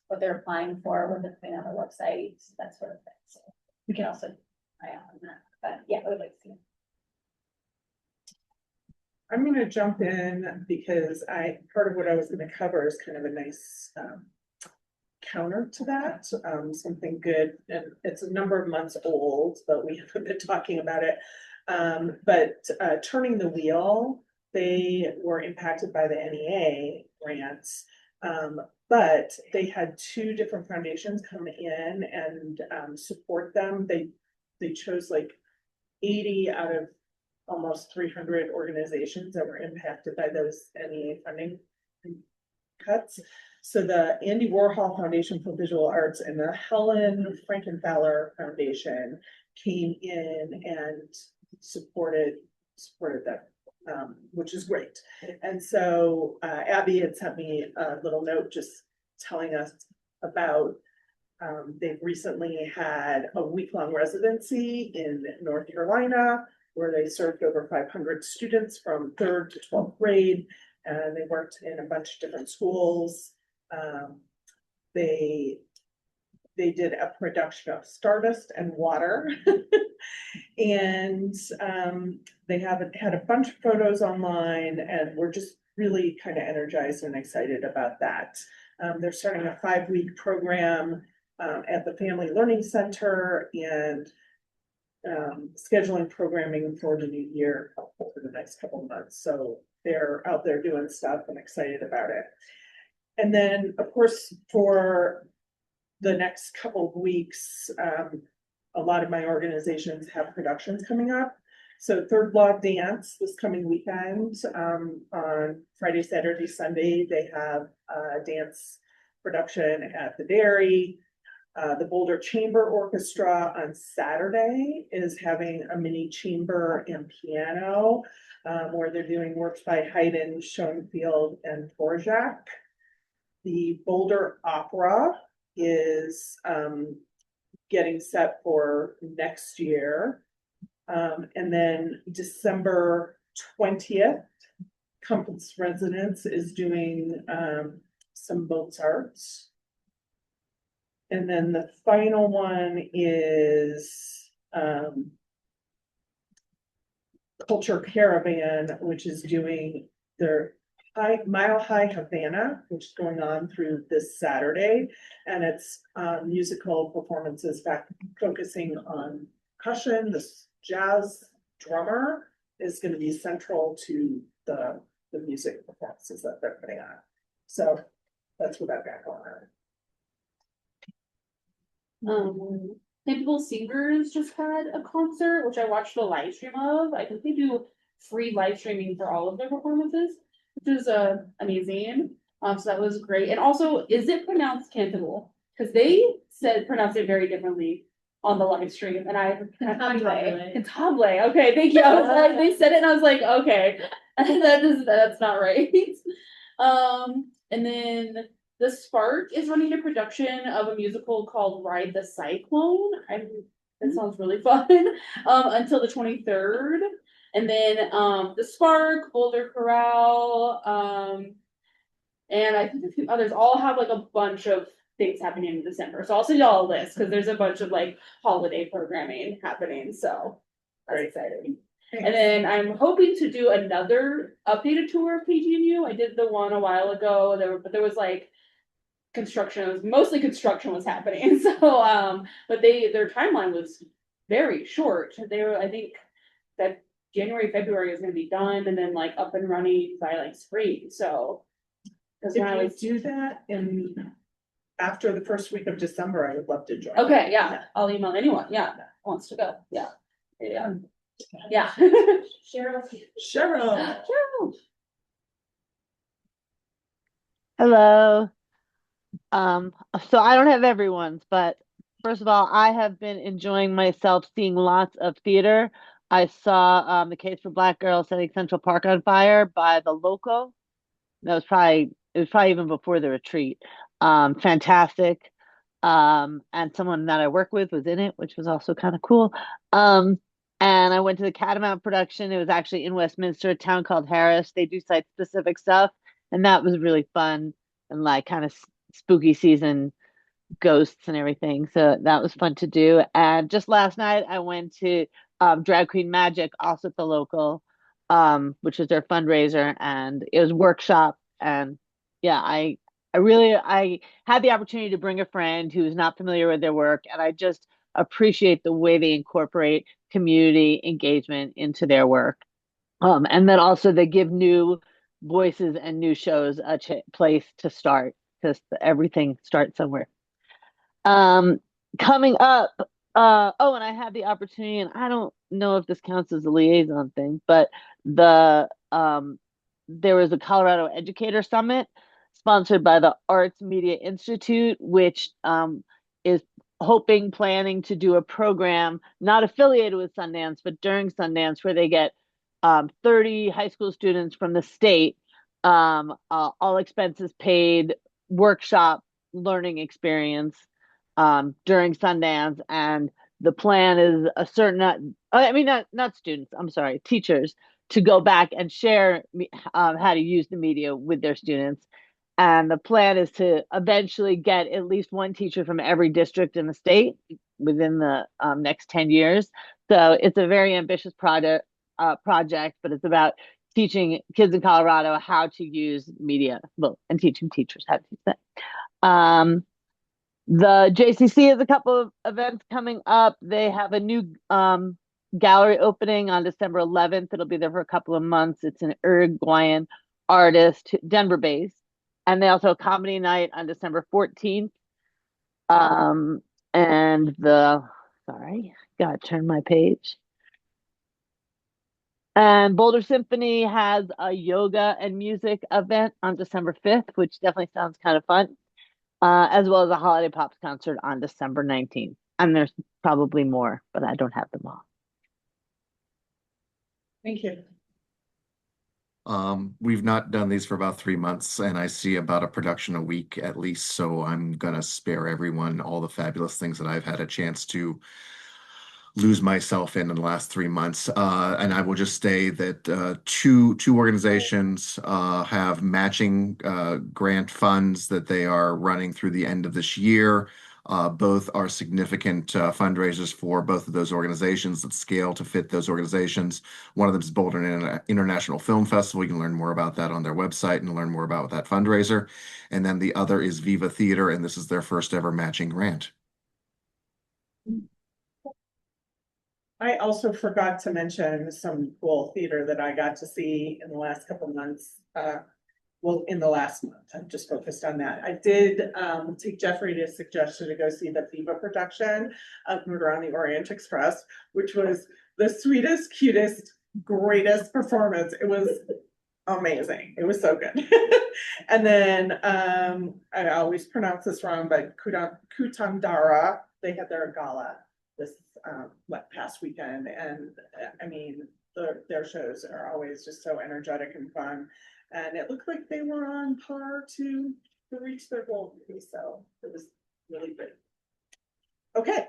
what they're applying for, what they're putting on their website, that sort of thing. So we can also try out on that. But yeah, I would like to see it. I'm gonna jump in because part of what I was gonna cover is kind of a nice counter to that, something good, and it's a number of months old, but we haven't been talking about it. But Turning the Wheel, they were impacted by the NEA grants, but they had two different foundations come in and support them. They chose like 80 out of almost 300 organizations that were impacted by those NEA funding cuts. So the Andy Warhol Foundation for Visual Arts and the Helen Frankenthaler Foundation came in and supported them, which is great. And so Abby had sent me a little note just telling us about they've recently had a week-long residency in North Carolina where they served over 500 students from 3rd to 12th grade, and they worked in a bunch of different schools. They did a production of Stardust and Water. And they have had a bunch of photos online, and we're just really kind of energized and excited about that. They're starting a 5-week program at the Family Learning Center and scheduling programming for the new year for the next couple of months. So they're out there doing stuff and excited about it. And then, of course, for the next couple of weeks, a lot of my organizations have productions coming up. So Third Law Dance this coming weekend, on Friday, Saturday, Sunday, they have a dance production at the Dairy. The Boulder Chamber Orchestra on Saturday is having a mini chamber and piano, where they're doing works by Haydn, Schoenfield, and Dvorak. The Boulder Opera is getting set for next year. And then December 20th, Compass Residence is doing, some Mozart's. And then the final one is, Culture Caravan, which is doing their Mile High Havana, which is going on through this Saturday. And it's musical performances focusing on percussion. This jazz drummer is going to be central to the music performances that they're putting on. So that's what I've got going on. Typical Singers just had a concert, which I watched a live stream of. I think they do free live streaming for all of their performances, which is amazing. So that was great. And also, is it pronounced Cantable? Because they pronounced it very differently on the live stream, and Cantable. Okay, thank you. I was like, they said it, and I was like, okay, that's not right. And then the Spark is running a production of a musical called Ride the Cyclone. That sounds really fun. Until the 23rd. And then the Spark, Boulder Corral, and I think a few others all have like a bunch of things happening in December. So I'll send y'all a list because there's a bunch of like holiday programming happening. So that's exciting. And then I'm hoping to do another updated tour of KGNU. I did the one a while ago, but there was like mostly construction was happening. So, but their timeline was very short. I think that January, February is going to be done and then like up and running by like spring. So, If you do that after the first week of December, I would love to join. Okay, yeah, I'll email anyone. Yeah, wants to go. Yeah. Cheryl. Cheryl. Hello. So I don't have everyone's, but first of all, I have been enjoying myself seeing lots of theater. I saw The Case for Black Girls Setting Central Park on Fire by the Loco. It was probably even before the retreat. Fantastic. And someone that I work with was in it, which was also kind of cool. And I went to the Catamount production. It was actually in Westminster, a town called Harris. They do site-specific stuff, and that was really fun and like kind of spooky season ghosts and everything. So that was fun to do. And just last night, I went to Drag Queen Magic, also at the local, which was their fundraiser, and it was workshop. And yeah, I had the opportunity to bring a friend who is not familiar with their work, and I just appreciate the way they incorporate community engagement into their work. And then also they give new voices and new shows a place to start, because everything starts somewhere. Coming up, and I had the opportunity, and I don't know if this counts as a liaison thing, but there was a Colorado Educator Summit sponsored by the Arts Media Institute, which is planning to do a program not affiliated with Sundance, but during Sundance, where they get 30 high school students from the state, all expenses paid, workshop learning experience during Sundance. And the plan is not students, I'm sorry, teachers, to go back and share how to use the media with their students. And the plan is to eventually get at least one teacher from every district in the state within the next 10 years. So it's a very ambitious project, but it's about teaching kids in Colorado how to use media, and teaching teachers how to use it. The JCC has a couple of events coming up. They have a new gallery opening on December 11th. It'll be there for a couple of months. It's an Uruguayan artist, Denver-based. And they also have comedy night on December 14th. Gotta turn my page. And Boulder Symphony has a yoga and music event on December 5th, which definitely sounds kind of fun, as well as a Holiday Pops concert on December 19th. And there's probably more, but I don't have them all. Thank you. We've not done these for about 3 months, and I see about a production a week at least, so I'm gonna spare everyone all the fabulous things that I've had a chance to lose myself in the last 3 months. And I will just say that two organizations have matching grant funds that they are running through the end of this year. Both are significant fundraisers for both of those organizations that scale to fit those organizations. One of them is Boulder International Film Festival. You can learn more about that on their website and learn more about that fundraiser. And then the other is Viva Theater, and this is their first ever matching grant. I also forgot to mention some cool theater that I got to see in the last couple of months. Well, in the last month, I'm just focused on that. I did take Jeffrey to suggestion to go see the Viva production of Murder on the Orient Express, which was the sweetest, cutest, greatest performance. It was amazing. It was so good. And then I always pronounce this wrong, but Kutandara, they had their gala this past weekend, and I mean their shows are always just so energetic and fun, and it looked like they were on par to reach their goal, so it was really good. Okay,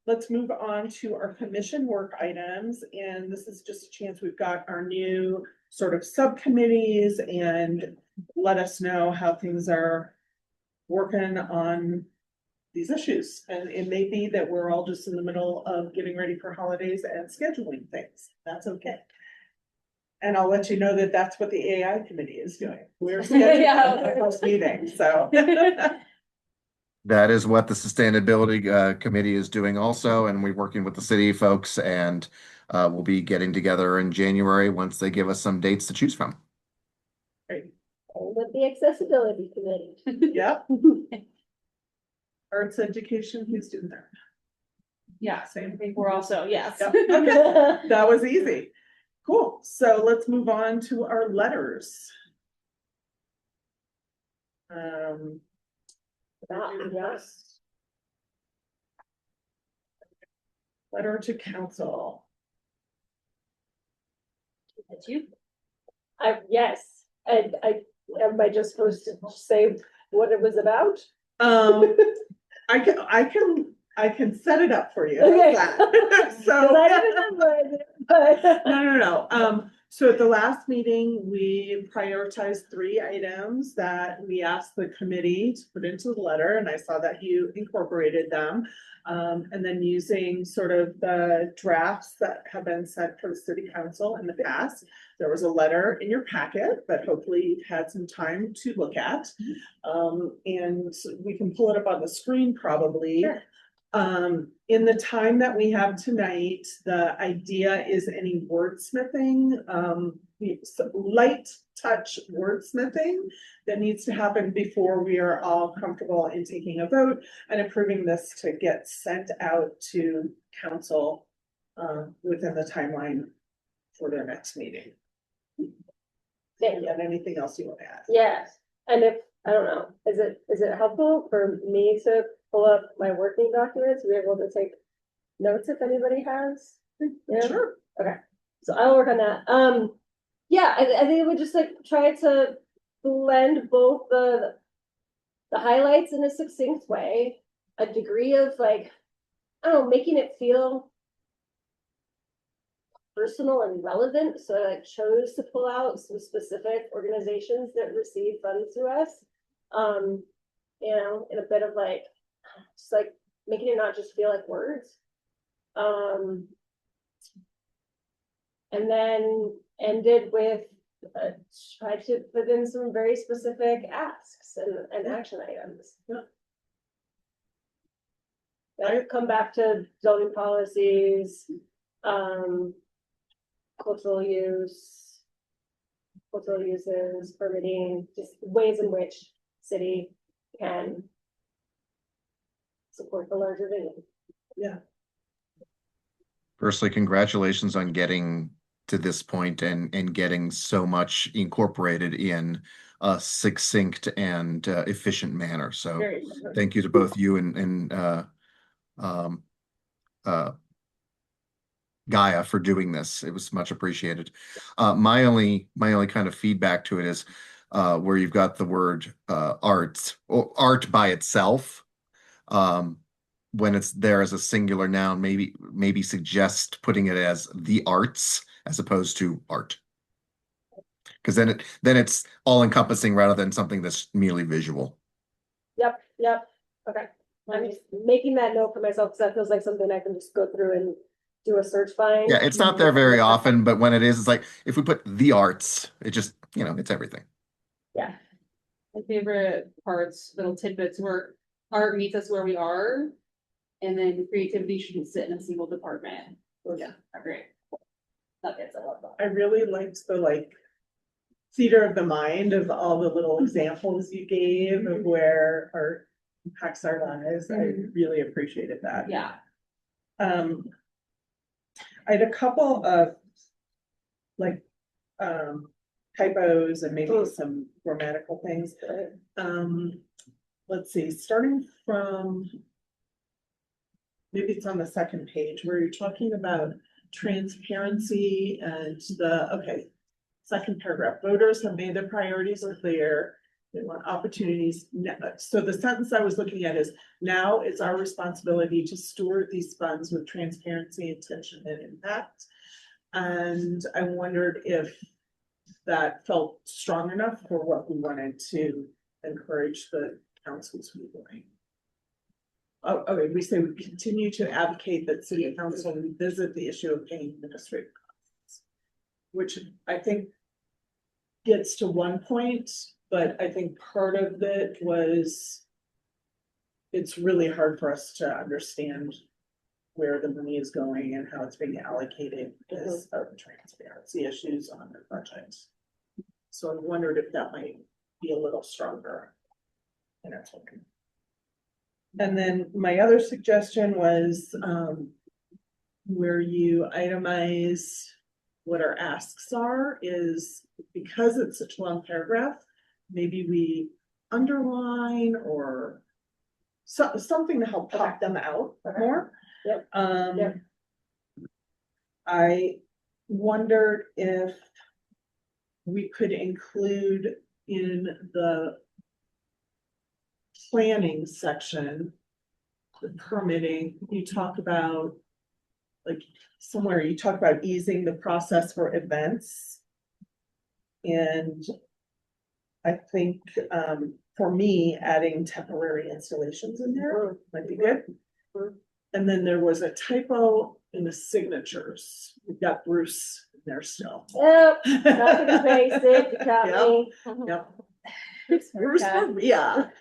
let's move on to our commission work items, and this is just a chance. We've got our new sort of subcommittees, and let us know how things are working on these issues. And it may be that we're all just in the middle of getting ready for holidays and scheduling things. That's okay. And I'll let you know that that's what the AI committee is doing. We're scheduling those meetings, so. That is what the Sustainability Committee is doing also, and we're working with the city folks, and we'll be getting together in January once they give us some dates to choose from. Great. With the accessibility committee. Yep. Arts education, who's doing that? Yeah, so I think we're also, yes. Yep. Okay. That was easy. Cool. So let's move on to our letters. Yes. Letter to council. That's you. Yes, and am I just supposed to say what it was about? I can set it up for you. Okay. So I don't remember it, but. no. So at the last meeting, we prioritized 3 items that we asked the committee to put into the letter, and I saw that you incorporated them. And then using sort of the drafts that have been sent for the city council in the past, there was a letter in your packet that hopefully you've had some time to look at. And we can pull it up on the screen probably. Sure. In the time that we have tonight, the idea is any wordsmithing, light touch wordsmithing that needs to happen before we are all comfortable in taking a vote and approving this to get sent out to council within the timeline for their next meeting. And anything else you want to add? Yes, and if, I don't know, is it helpful for me to pull up my working documents, be able to take notes if anybody has? Yeah? Sure. Okay, so I'll work on that. Yeah, I think it would just like try to blend both the highlights in a succinct way, a degree of like, I don't know, making it feel personal and relevant. So I chose to pull out some specific organizations that receive funds through us. You know, in a bit of like, just like making it not just feel like words. And then ended with try to put in some very specific asks and action items. Yeah. I come back to zoning policies, cultural uses, permitting, just ways in which city can support the larger vision. Yeah. Firstly, congratulations on getting to this point and getting so much incorporated in a succinct and efficient manner. So thank you to both you and Gaia for doing this. It was much appreciated. My only kind of feedback to it is where you've got the word art or art by itself. when it's there as a singular noun, maybe suggest putting it as the arts as opposed to art. Because then it's all encompassing rather than something that's merely visual. Yep, okay. I'm just making that note for myself, because that feels like something I can just go through and do a search find. Yeah, it's not there very often, but when it is, it's like if we put the arts, it just, it's everything. Yeah, My favorite parts, little tidbits were art meets us where we are. And then creativity shouldn't sit in a single department. Those are great. Nuggets, I love that. I really liked the theater of the mind of all the little examples you gave of where art impacts our lives. I really appreciated that. Yeah. I had a couple of typos and maybe some grammatical things. Let's see, starting from, maybe it's on the second page where you're talking about transparency and second paragraph, voters have made their priorities clear. They want opportunities. So the sentence I was looking at is, now it's our responsibility to steward these funds with transparency, intention, and impact. And I wondered if that felt strong enough for what we wanted to encourage the councils to be doing. Oh, okay, we say we continue to advocate that city council revisit the issue of paying administrative costs, which I think gets to one point, but I think part of it was it's really hard for us to understand where the money is going and how it's being allocated because of transparency issues on the projects. So I wondered if that might be a little stronger in our token. And then my other suggestion was where you itemize what our asks are is, because it's such a long paragraph, maybe we underline or something to help pop them out more. Yep. Yep. I wondered if we could include in the planning section, the permitting, you talk about somewhere you talk about easing the process for events. And I think for me, adding temporary installations in there might be good. And then there was a typo in the signatures. We've got Bruce in there still. Yep, nothing to face it, you got me. Yep. Bruce Maria.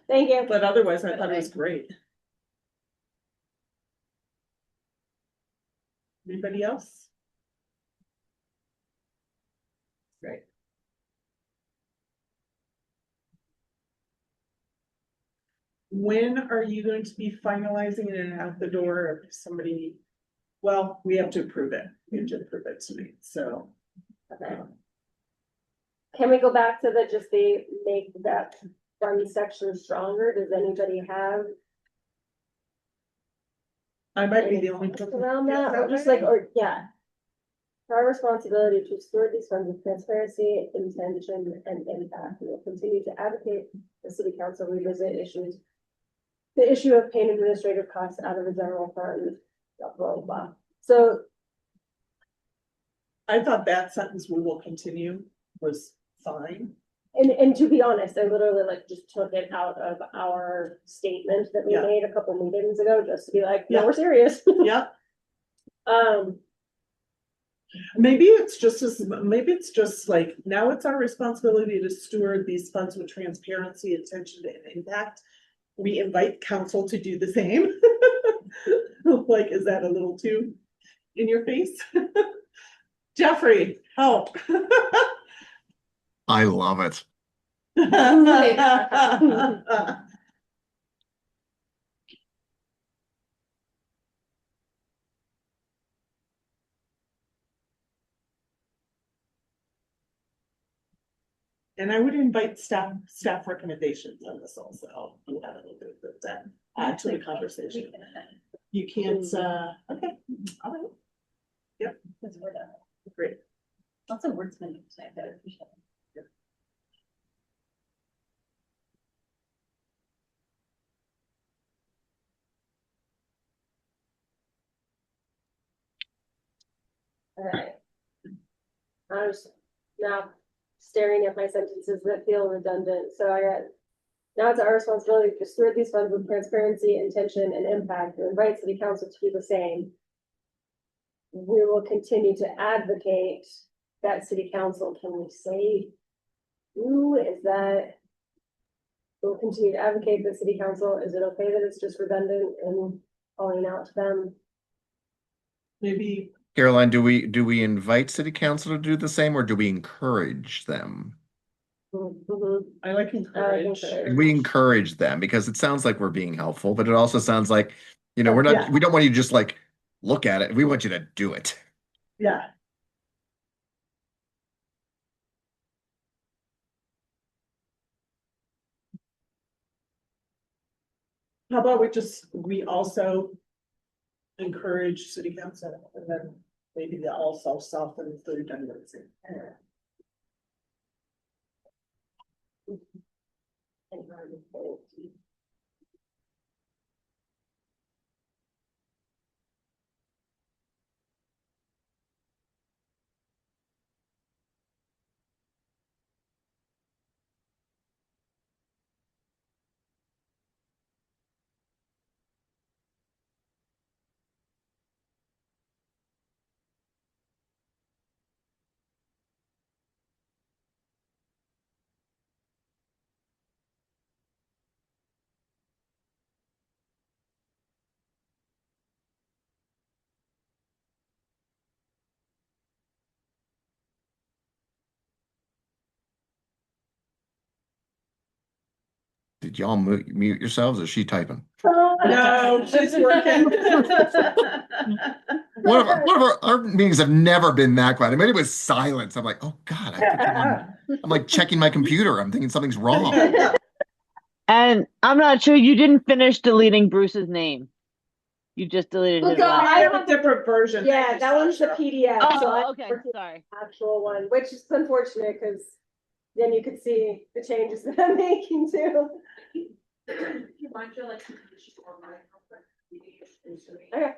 Thank you. But otherwise, I thought it was great. Anybody else? Great. When are you going to be finalizing it and out the door if somebody, well, we have to approve it. We have to approve it tonight, so. Okay. Can we go back to the make that one section stronger? Does anybody have I might be the only thoughts person. around that, or just yeah. Our responsibility to steward these funds with transparency, intention, and impact. We will continue to advocate the city council revisit the issue of paying administrative costs out of the general fund, blah, blah, blah. So I thought that sentence, we will continue, was fine. And to be honest, I literally just took it out of our statement that we made a couple meetings ago, just to be like, no, we're serious. Yeah. Maybe it's just like, now it's our responsibility to steward these funds with transparency, intention, and impact. We invite council to do the same. Like, is that a little too in your face? Jeffrey, help. I love it. And I would invite staff recommendations on this also. You have a little bit of that add to the conversation. You can't, okay, all right. Yep. Great. Lots of wordsmithing, so I appreciate it. Alright. I was now staring at my sentences that feel redundant, so I got. Now it's our responsibility to steward these funds with transparency, intention, and impact, and invite city council to do the same. We will continue to advocate that city council. Can we say who is that? We'll continue to advocate the city council. Is it okay that it's just redundant and calling out to them? Maybe, Caroline, do we invite city council to do the same, or do we encourage them? Mhm. I like encourage. encourage. We encourage them because it sounds like we're being helpful, but it also sounds like, you know, Yeah. we don't want you to just like look at it. We want you to do it. Yeah. How about we also encourage city council, and then maybe the all self and the redundancy. Did y'all mute yourselves? Or is she typing? No, she's working. One of our meetings have never been that quiet. I mean, it was silence. I'm like, oh God, I'm like checking my computer. I'm thinking something's wrong. And I'm not sure you didn't finish deleting Bruce's name. You just deleted his God, last. I have a different version. Yeah, that one's the PDF, so Oh, I'm okay, working sorry. the actual one, which is unfortunate, because then you could see the changes that I'm making too. You might feel like. Okay.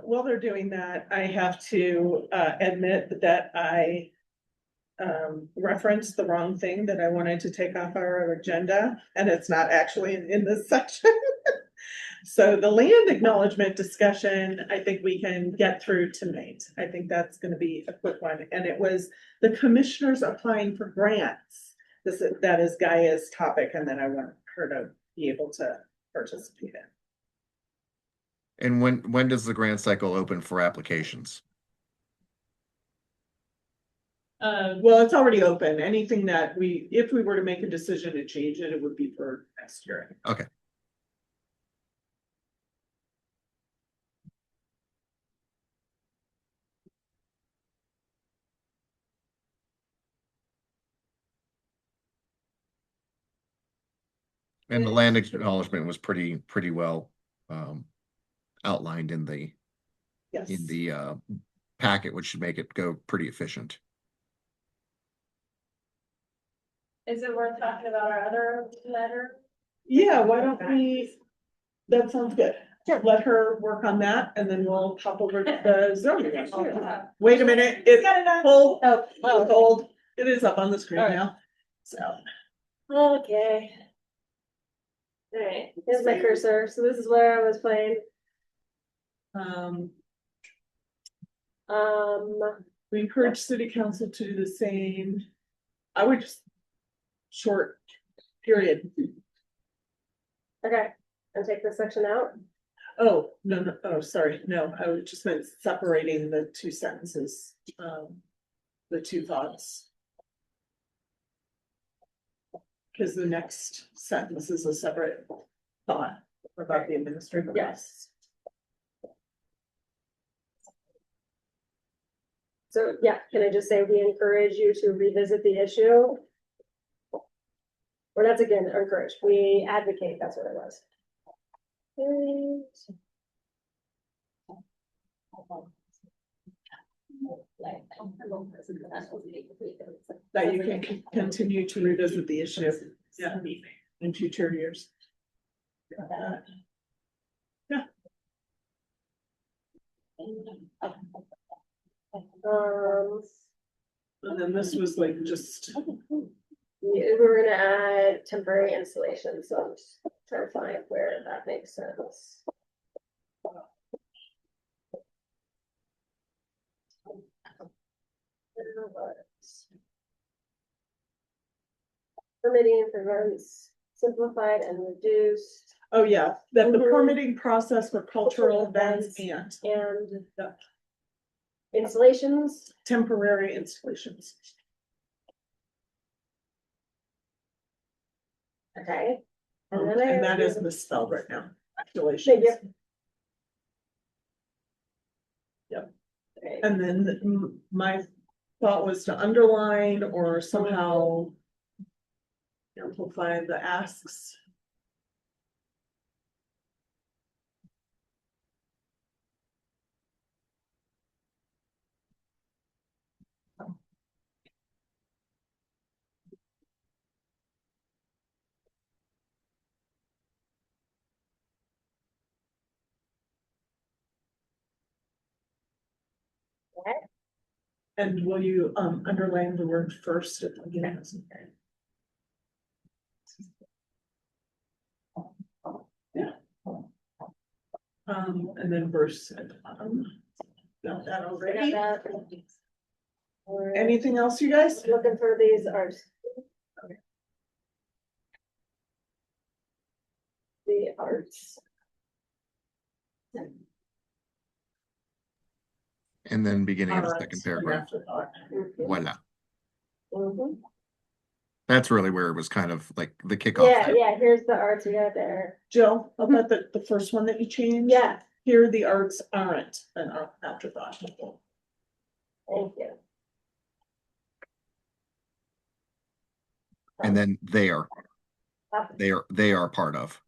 While they're doing that, I have to admit that I referenced the wrong thing that I wanted to take off our agenda, and it's not actually in this section. So the land acknowledgement discussion, I think we can get through tonight. I think that's gonna be a quick one, and it was the commissioners applying for grants. That is Gaia's topic, and then I want her to be able to participate in. And when does the grant cycle open for applications? Well, it's already open. Anything that if we were to make a decision to change it, it would be for next year. Okay. And the land acknowledgement was pretty well outlined in the Yes. packet, which should make it go pretty efficient. Is it worth talking about our other letter? Yeah, why don't we, that sounds good. Let her work on that, and then we'll pop over to the zoning. one. Wait a minute, it's hold, hold, it is up on the screen now, so. Okay. Alright, here's my cursor, so this is where I was playing. We encourage city council to do the same. I would just short period. Okay, I'll take this section out. Oh, no, oh, sorry, no, I would just meant separating the two sentences, the two thoughts. Because the next sentence is a separate thought about the administrative. Yes. So, yeah, can I just say we encourage you to revisit the issue? Or that's again, encourage, we advocate, that's what it was. That you can continue to revisit the issue, yeah, in future years. And then this was like just, We were gonna add temporary installation, so I'm just trying to find where that makes sense. Permitting prevents simplified and reduced oh yeah, that the Mhm. permitting process for cultural events and and Yeah. installations. temporary installations. Okay. And then And that is misspelled right now, Thank installations. you. Yep. Okay. And then my thought was to underline or somehow amplify the asks. And will you underline the word first at the beginning? Yeah. And then verse at the bottom. Got that already? Anything else, you guys? Looking for these arts. The arts. And then beginning of the Alright, second and paragraph. afterthought. Voila. Mhm. That's really where it was kind of like the kickoff. Yeah, yeah, here's the arts we got there. Jill, I'll bet that the first one that you changed. Yeah, Here, the arts aren't an afterthought. thank you. And then they are part of.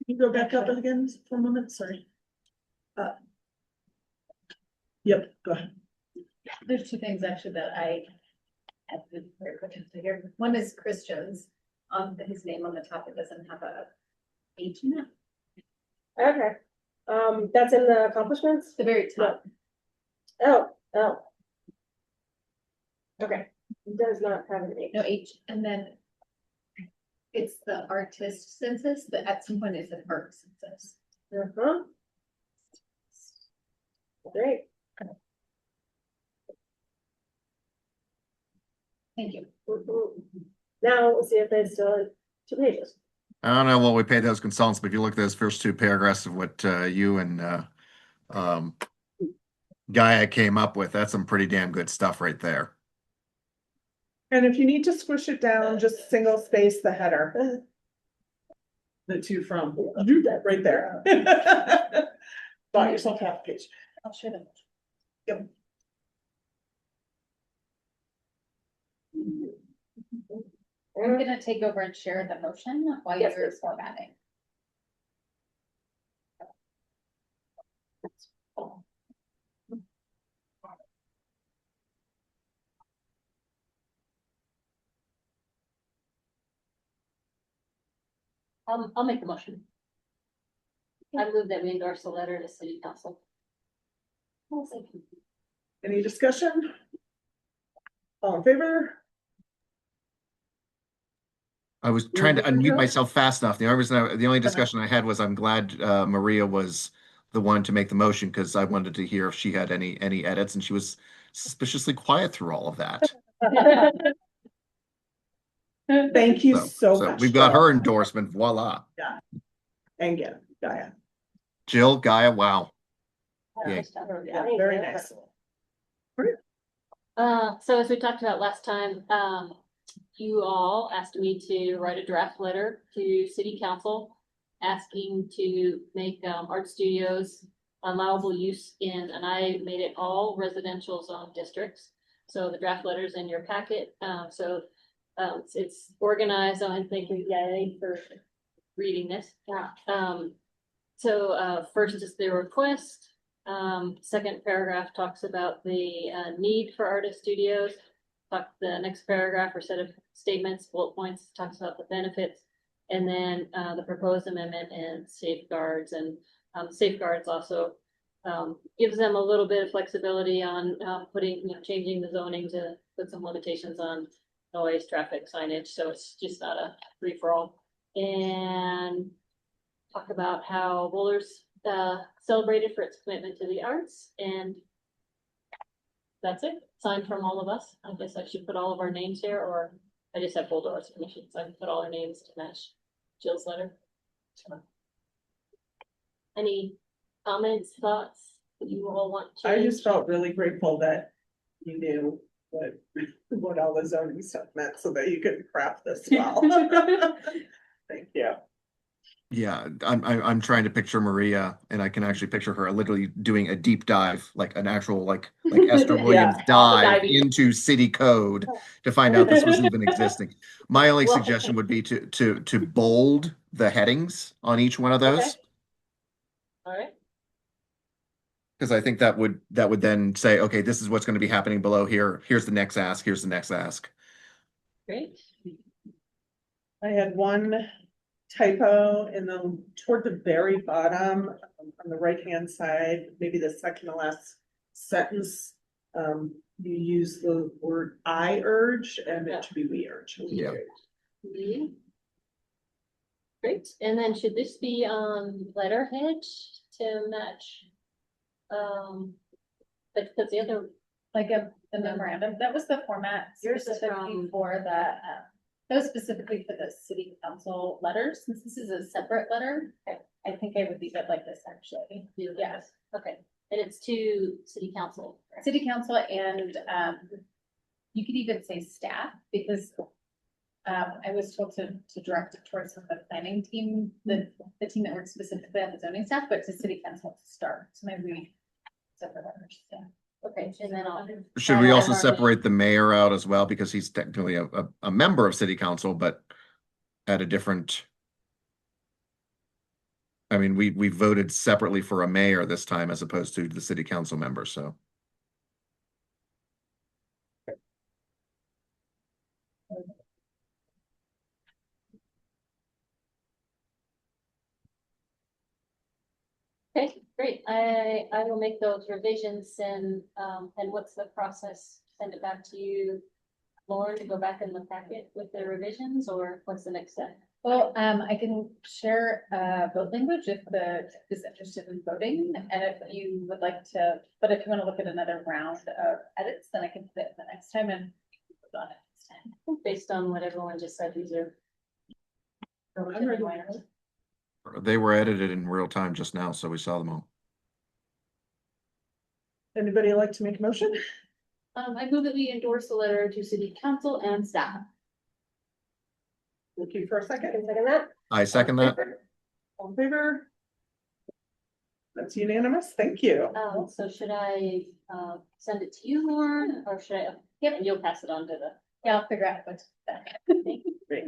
Can you go back up again for a moment? Sorry. Yep, go ahead. There's two things actually that I have been very questions to hear. One is Christians, his name on the top, it doesn't have a H in it, Okay, that's in the accomplishments? the very top. Oh. Okay, it does not have an H. No H, and then it's the artist census, but at some point it's an art census. Uh-huh. Great. Thank you. Now we'll see if they still have 2 pages. I don't know what we paid those consultants, but if you look at those first two paragraphs of what you and Gaia came up with, that's some pretty damn good stuff right there. And if you need to squish it down, just single space the header. The two from, do that right there. Buy yourself half a page. I'll share them. Yep. I'm gonna take over and share the motion while Yes, you're please. formatting. I'll make the motion. I move that we endorse the letter to city council. Any discussion? All in favor? I was trying to unmute myself fast enough. The only discussion I had was I'm glad Maria was the one to make the motion because I wanted to hear if she had any edits, and she was suspiciously quiet through all of that. Thank you so much. We've got Jill. her endorsement. Voila. And Gaia. Jill, Gaia, wow. Yeah, very nice. So as we talked about last time, you all asked me to write a draft letter to city council asking to make, art studios allowable use in, and I made it all residential zone districts. So the draft letter's in your packet, it's organized, and thank you, Yay, for reading this. Yeah. First is the request. Second paragraph talks about the need for artist studios. The next paragraph or set of statements, bullet points, talks about the benefits. And then the proposed amendment and safeguards, and safeguards also gives them a little bit of flexibility on changing the zoning to put some limitations on noise, traffic, signage, so it's just not a free for all. And talk about how Boulder's celebrated for its commitment to the arts, and that's it. Signed from all of us. I guess I should put all of our names here, or I just have Boulder Arts Commission, so I can put all our names to match Jill's letter. Any comments, thoughts that you all want to? I just felt really grateful that you knew what all the zoning stuff meant so that you could craft this well. Thank you. Yeah, I'm trying to picture Maria, and I can actually picture her literally doing a deep dive, like an actual like Esther Williams dive diving. into city code to find out this was even existing. My only Well- suggestion would be to bold the headings on each one of those, Okay. All right. because I think that would then say, okay, this is what's going to be happening below here. Here's the next ask. Here's the next ask. Great. I had one typo toward the very bottom, on the right-hand side, maybe the second to last sentence. You use the word "I urge" and it should be "we urge." Yeah. Great, and then should this be on letterhead to match? Because the other, Like the memorandum, that was the format Yours is specifically from- for that was specifically for the city council letters, since this is a separate letter. I think I would leave it like this, actually. yes, okay, and it's to city council. correct? City council and, you could even say staff, because I was told to direct it towards the planning team, the team that works specifically on the zoning staff, but to city council to start, so maybe we separate letters, yeah. Okay, and then I'll. Should we also separate the mayor out as well, because he's technically a member of city council, but at a different. I mean, we voted separately for a mayor this time as opposed to the city council members, so. Okay, great. I will make those revisions and what's the process? Send it back to you, Lauren, to go back in the packet with the revisions, or what's the next step? Well, I can share vote language if is interested in voting, and if you would like to, but if you want to look at another round of edits, then I can put it the next time and vote on it next time. Based on what everyone just said, these are. I'm ready. They were edited in real time just now, so we saw them all. Anybody like to make a motion? I move that we endorse the letter to city council and staff. Looking for a second. Second that? I second that. All in favor? That's unanimous. Thank you. So should I send it to you, Lauren, or should I? Yep, and you'll pass it on to the. Yeah, I'll figure out what's that. Great.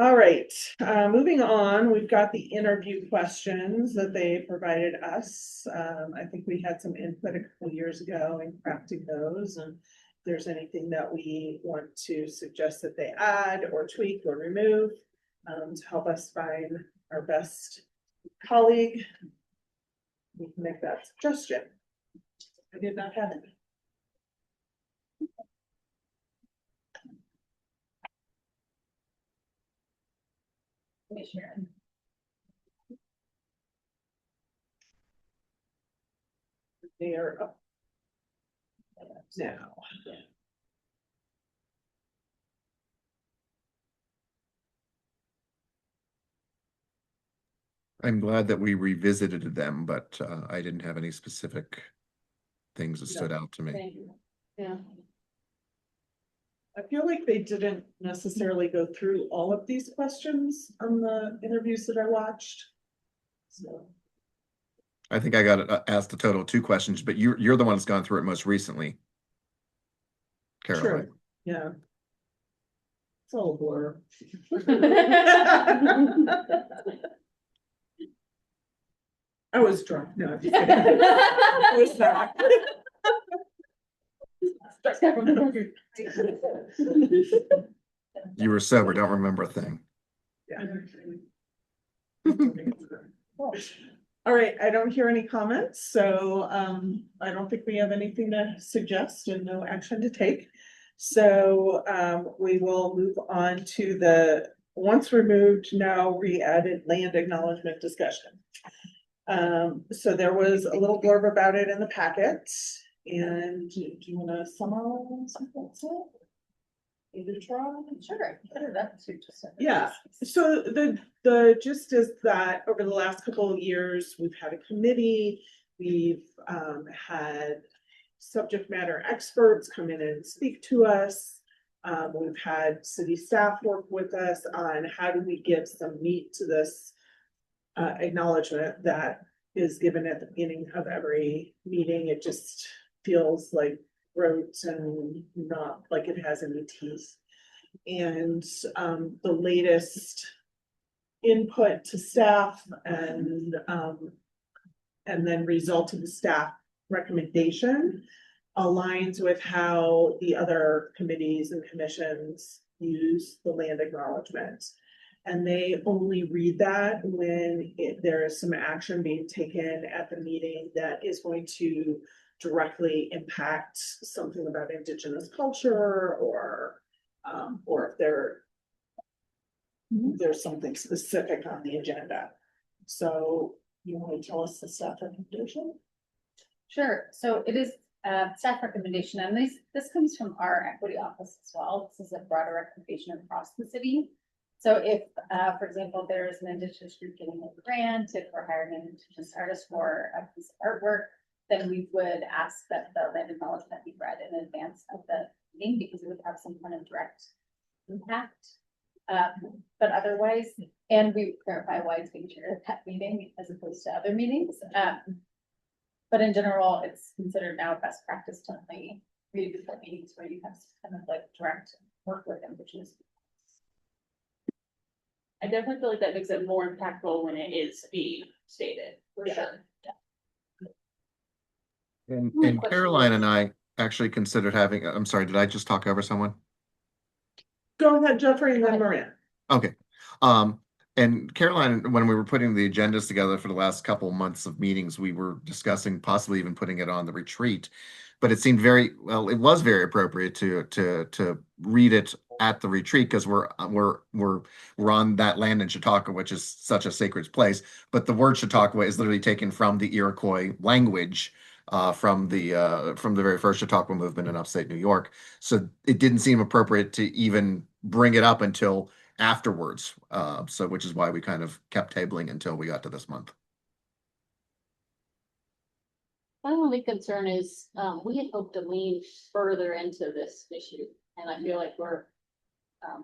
All right, moving on, we've got the interview questions that they provided us. I think we had some input a couple years ago in crafting those, and if there's anything that we want to suggest that they add or tweak or remove to help us find our best colleague, we can make that suggestion. I did not have any. Let me share. They are up now. I'm glad that we revisited them, but I didn't have any specific things that stood out to me. Thank you. Yeah. I feel like they didn't necessarily go through all of these questions on the interviews that I watched. So, I think I got asked a total of 2 questions, but you're the one that's gone through it most recently, Caroline. true, yeah. It's all a blur. I was drunk, no, I'm just kidding. I was not. You were sober, don't remember a thing. Yeah. All right, I don't hear any comments, so I don't think we have anything to suggest and no action to take. So we will move on to the once removed, now re-added land acknowledgement discussion. So there was a little blurb about it in the packet, and do you want to summarize what's it? Either try? Sure. Put it up to just. Yeah, so the gist is that over the last couple of years, we've had a committee, we've had subject matter experts come in and speak to us. We've had city staff work with us on how do we give some meat to this acknowledgement that is given at the beginning of every meeting. It just feels like rote and not like it has any teeth. And the latest input to staff and then result of the staff recommendation aligns with how the other committees and commissions use the land acknowledgement. And they only read that when there is some action being taken at the meeting that is going to directly impact something about Indigenous culture or if there's something specific on the agenda. So you want to tell us the staff recommendation? Sure, so it is staff recommendation, and this comes from our equity office as well. This is a broader recommendation across the city. So if, for example, there is an Indigenous group getting a grant, if we're hiring an Indigenous artist for a piece of artwork, then we would ask that the land acknowledgement be read in advance of the meeting because it would have some kind of direct impact. But otherwise, and we clarify why it's being shared at that meeting as opposed to other meetings. But in general, it's considered now best practice to only read before meetings where you have kind of like direct work with Indigenous. I definitely feel like that makes it more impactful when it is being stated, for sure. And Question. Caroline and I actually considered having, I'm sorry, did I just talk over someone? Go ahead, Jeffrey, and then Maria. Okay. And Caroline, when we were putting the agendas together for the last couple months of meetings, we were discussing possibly even putting it on the retreat. But it seemed it was very appropriate to read it at the retreat because we're on that land in Chautauqua, which is such a sacred place. But the word Chautauqua is literally taken from the Iroquois language from the very first Chautauqua movement in upstate New York. So it didn't seem appropriate to even bring it up until afterwards. So which is why we kind of kept tabling until we got to this month. My only concern is, we had hoped to lean further into this issue, and I feel like we're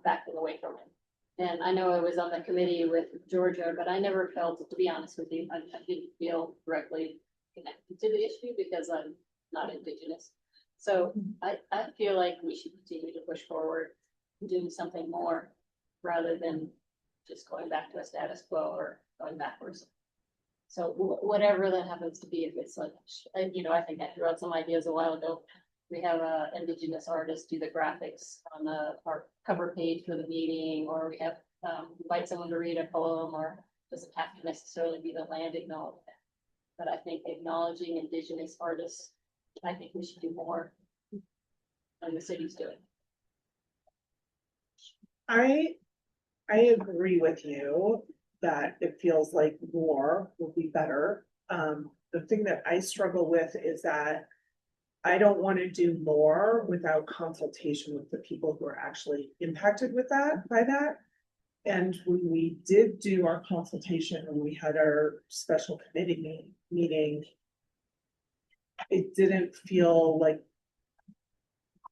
backing away from it. And I know I was on the committee with Georgia, but I never felt, to be honest with you, I didn't feel directly connected to the issue because I'm not Indigenous. So I feel like we should continue to push forward, doing something more rather than just going back to a status quo or going backwards. So whatever that happens to be, if it's like, I think I threw out some ideas a while ago. We have a Indigenous artist do the graphics on our cover page for the meeting, or we have invite someone to read a poem, or doesn't have to necessarily be the land acknowledgement. But I think acknowledging Indigenous artists, I think we should do more than the city's doing. I agree with you that it feels like more will be better. The thing that I struggle with is that I don't want to do more without consultation with the people who are actually impacted with that, by that. And when we did do our consultation, when we had our special committee meeting, it didn't feel like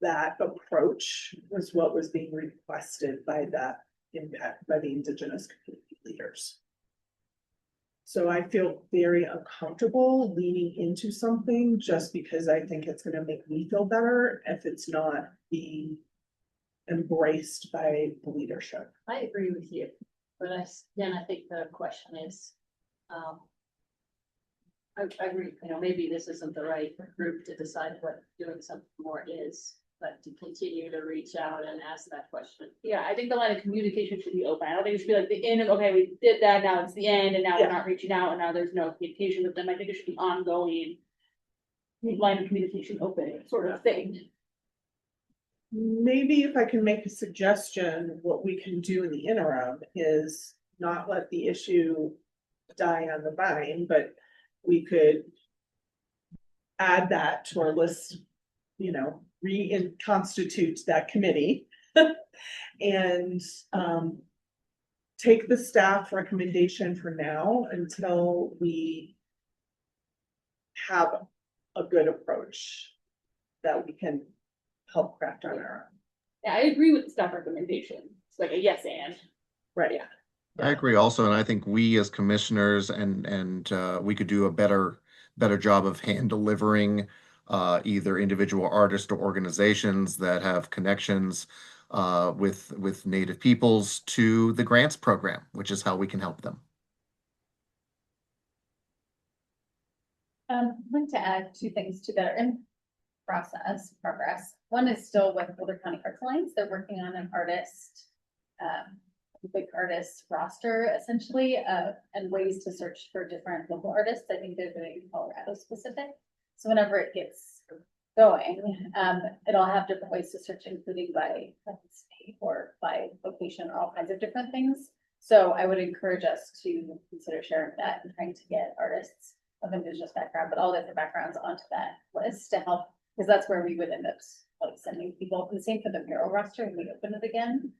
that approach was what was being requested by that impact, by the Indigenous community leaders. So I feel very uncomfortable leaning into something just because I think it's gonna make me feel better if it's not being embraced by the leadership. I agree with you, but then I think the question is, I agree, maybe this isn't the right group to decide what doing something more is, but to continue to reach out and ask that question. Yeah, I think the line of communication should be open. I don't think it should be like the end of, okay, we did that, now it's the end, and now we're Yeah. not reaching out, and now there's no communication with them. I think it should be ongoing. Line of communication open sort of thing. Maybe if I can make a suggestion, what we can do in the interim is not let the issue die on the vine, but we could add that to our list, reconstitute that committee. And take the staff recommendation for now until we have a good approach that we can help craft on our own. Yeah, I agree with the staff recommendation. It's like a yes and. Right. Yeah. I agree also, and I think we as commissioners and we could do a better job of hand delivering either individual artists or organizations that have connections with Native peoples to the grants program, which is how we can help them. I'd like to add two things to that are in progress. One is still with Boulder County Arts Alliance. They're working on an artist, big artist roster essentially, and ways to search for different local artists. I think they're doing Colorado specific. So whenever it gets going, it'll have different ways to search, including by state or by location or all kinds of different things. So I would encourage us to consider sharing that and trying to get artists of Indigenous background, but all different backgrounds onto that list to help, because that's where we would end up like sending people. And the same for the mural roster when we open it again.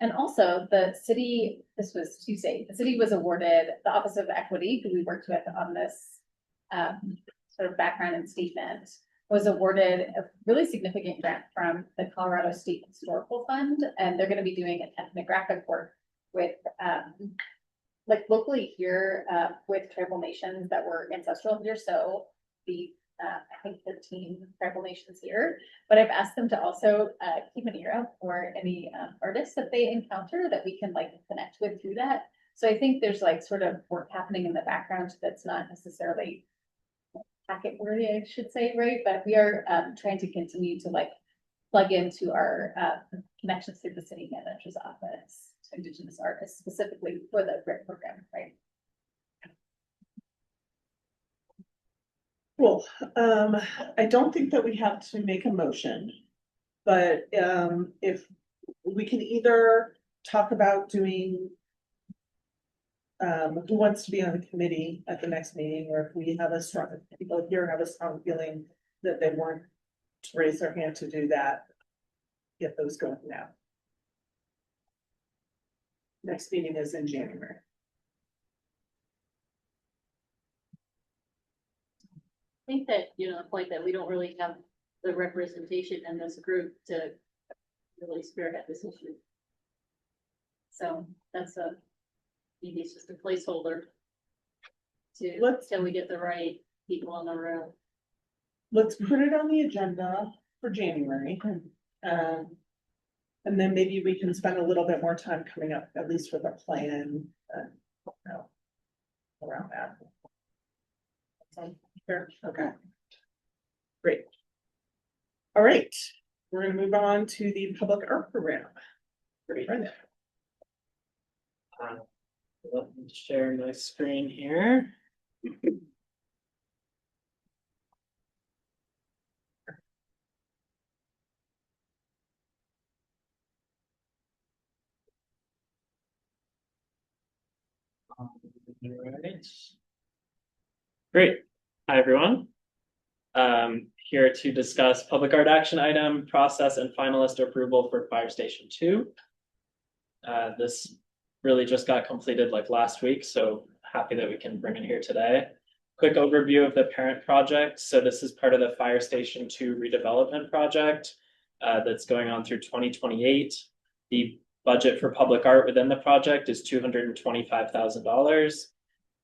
And also the city, this was Tuesday, the city was awarded the Office of Equity, who we worked with on this sort of background and statement, was awarded a really significant grant from the Colorado State Historical Fund. And they're going to be doing an ethnographic work with like locally here with tribal nations that were ancestral here. So the I think 13 tribal nations here, but I've asked them to also keep an ear out for any artists that they encounter that we can like connect with through that. So I think there's like sort of work happening in the background that's not necessarily packet worthy, I should say, right? But we are trying to continue to like plug into our connections through the city manager's office to Indigenous artists specifically for the grant program, right? Cool. I don't think that we have to make a motion, but if we can either talk about doing who wants to be on the committee at the next meeting, or if we have a strong, people here have a strong feeling that they want to raise their hand to do that, get those going now. Next meeting is in January. I think that, the point that we don't really have the representation in this group to really spearhead this issue. So that's maybe it's just a placeholder till we get the right people in the room. Let's put it on the agenda for January. And then maybe we can spend a little bit more time coming up, at least with a plan, around that. Sound fair? Okay. Great. All right, we're gonna move on to the public art program. Great. Let me share my screen here. Alright. Great. Hi, everyone. Here to discuss public art action item process and finalist approval for Fire Station 2. This really just got completed like last week, so happy that we can bring it here today. quick overview of the parent project. So this is part of the Fire Station 2 redevelopment project that's going on through 2028. The budget for public art within the project is $225,000.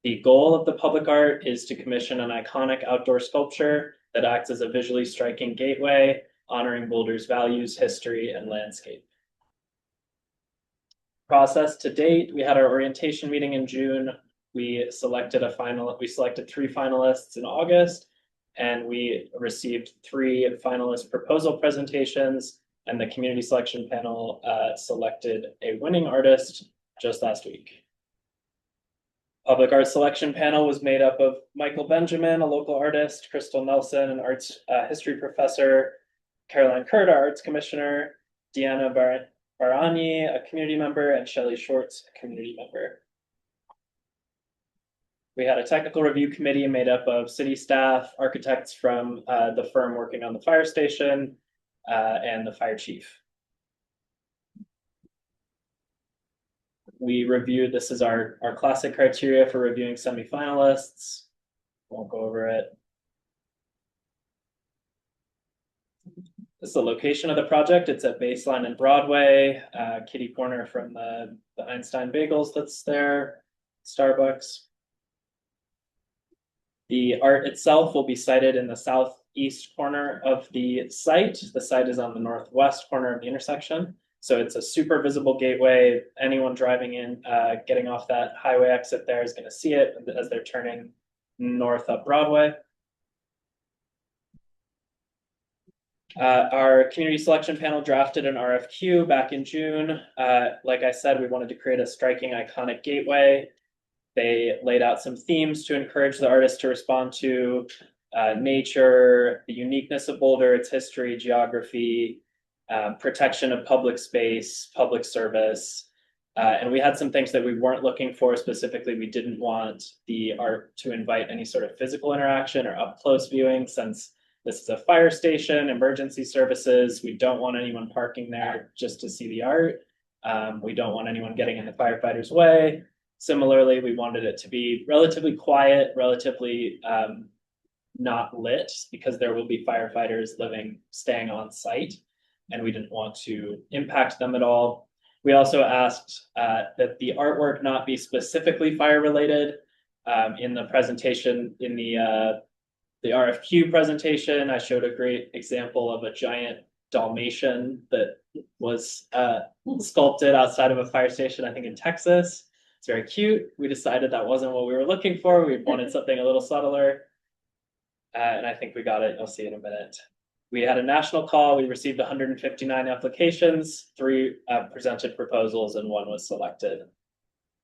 The goal of the public art is to commission an iconic outdoor sculpture that acts as a visually striking gateway, honoring Boulder's values, history, and landscape. Process to date, we had our orientation meeting in June. We selected 3 finalists in August, and we received 3 finalist proposal presentations, and the community selection panel selected a winning artist just last week. Public art selection panel was made up of Michael Benjamin, a local artist, Crystal Nelson, an arts history professor, Caroline Kurt, our arts commissioner, Deanna Barani, a community member, and Shelley Schwartz, a community member. We had a technical review committee made up of city staff, architects from the firm working on the fire station, and the fire chief. We reviewed, this is our classic criteria for reviewing semifinalists. Won't go over it. This is the location of the project. It's at Baseline and Broadway, kitty corner from the Einstein Bagels that's there, Starbucks. The art itself will be sited in the southeast corner of the site. The site is on the northwest corner of the intersection. So it's a super visible gateway. Anyone driving in, getting off that highway exit there is going to see it as they're turning north up Broadway. Our community selection panel drafted an RFQ back in June. Like I said, we wanted to create a striking, iconic gateway. They laid out some themes to encourage the artists to respond to: nature, the uniqueness of Boulder, its history, geography, protection of public space, public service. And we had some things that we weren't looking for specifically. We didn't want the art to invite any sort of physical interaction or up close viewing, since this is a fire station, emergency services. We don't want anyone parking there just to see the art. We don't want anyone getting in the firefighters' way. Similarly, we wanted it to be relatively quiet, relatively not lit, because there will be firefighters staying on site, and we didn't want to impact them at all. We also asked that the artwork not be specifically fire related. In the presentation, in the RFQ presentation, I showed a great example of a giant Dalmatian that was sculpted outside of a fire station, I think in Texas. It's very cute. We decided that wasn't what we were looking for. We wanted something a little subtler. And I think we got it. You'll see in a minute. We had a national call. We received 159 applications, 3 presented proposals, and 1 was selected.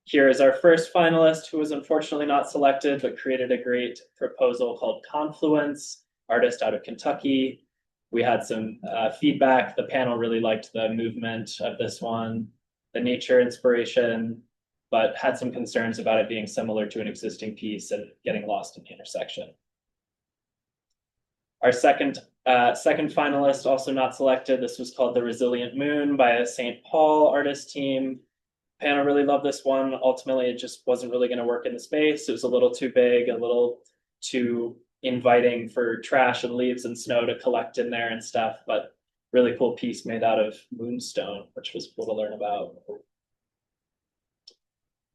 Here is our first finalist, who was unfortunately not selected, but created a great proposal called Confluence, artist out of Kentucky. We had some feedback. The panel really liked the movement of this one, the nature inspiration, but had some concerns about it being similar to an existing piece and getting lost in the intersection. Our second finalist, also not selected. This was called The Resilient Moon by a St. Paul artist team. Panel really loved this one. Ultimately, it just wasn't really going to work in the space. It was a little too big, a little too inviting for trash and leaves and snow to collect in there and stuff, but really cool piece made out of moonstone, which was cool to learn about.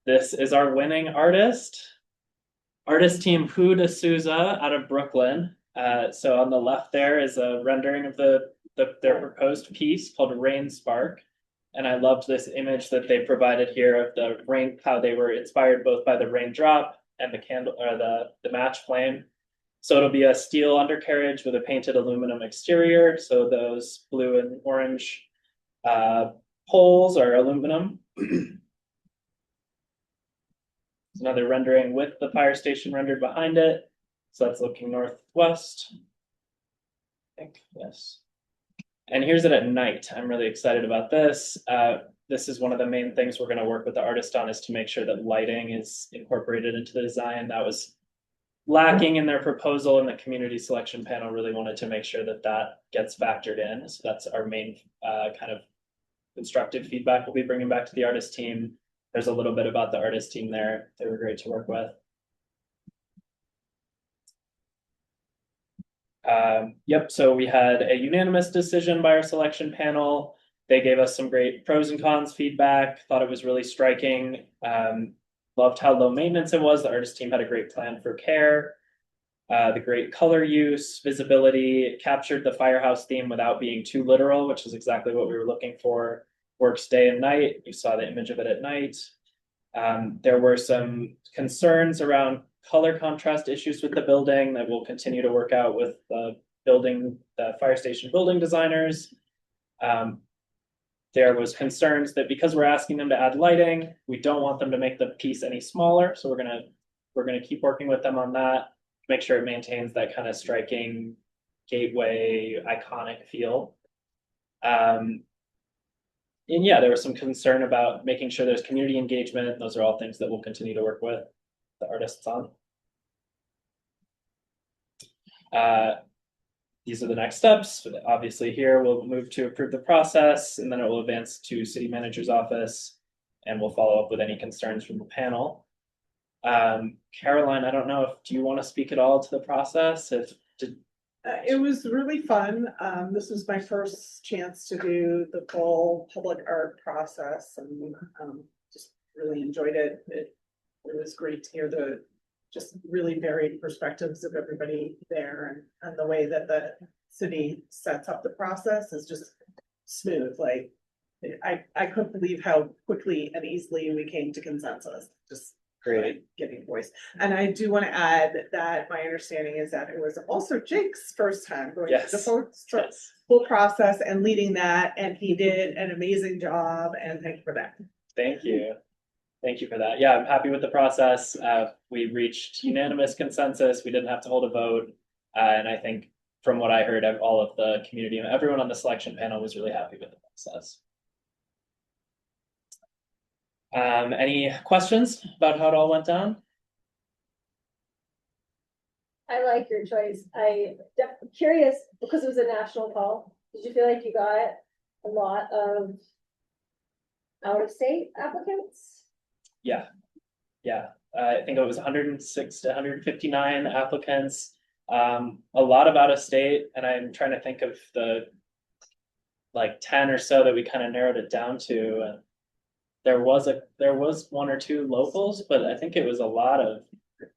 This is our winning artist. Artist team Hu D'Souza out of Brooklyn. So on the left there is a rendering of their proposed piece called Rain Spark. And I loved this image that they provided here of the rain, how they were inspired both by the raindrop and the candle, or the match flame. So it'll be a steel undercarriage with a painted aluminum exterior. So those blue and orange poles are aluminum. Another rendering with the fire station rendered behind it. So that's looking northwest. I think, yes. And here's it at night. I'm really excited about this. This is one of the main things we're going to work with the artist on, is to make sure that lighting is incorporated into the design. That was lacking in their proposal, and the community selection panel really wanted to make sure that that gets factored in. So that's our main kind of constructive feedback we'll be bringing back to the artist team. There's a little bit about the artist team there. They were great to work with. Yep, so we had a unanimous decision by our selection panel. They gave us some great pros and cons feedback, thought it was really striking. Loved how low maintenance it was. The artist team had a great plan for care. The great color use, visibility, captured the firehouse theme without being too literal, which is exactly what we were looking for. Works day and night. You saw the image of it at night. There were some concerns around color contrast issues with the building that we'll continue to work out with the fire station building designers. There was concerns that because we're asking them to add lighting, we don't want them to make the piece any smaller. So we're gonna keep working with them on that, make sure it maintains that kind of striking gateway iconic feel. And yeah, there was some concern about making sure there's community engagement. Those are all things that we'll continue to work with the artists on. These are the next steps. Obviously here we'll move to approve the process, and then it will advance to city manager's office, and we'll follow up with any concerns from the panel. Caroline, I don't know if, do you want to speak at all to the process? It was really fun. This was my first chance to do the full public art process, and just really enjoyed it. It was great to hear the just really varied perspectives of everybody there, and the way that the city sets up the process is just smooth. Like I couldn't believe how quickly and easily we came to consensus. Just Great. Getting voice. And I do want to add that my understanding is that it was also Jake's first time going through the full process and leading that, and he did an amazing job, and thank you for that. Thank you. Thank you for that. Yeah, I'm happy with the process. We reached unanimous consensus. We didn't have to hold a vote. And I think from what I heard, all of the community, everyone on the selection panel was really happy with the process. Any questions about how it all went down? I like your choice. I'm curious, because it was a national call, did you feel like you got a lot of out of state applicants? Yeah. I think it was 106 to 159 applicants. A lot of out of state, and I'm trying to think of the like 10 or so that we kind of narrowed it down to. And there was one or two locals, but I think it was a lot of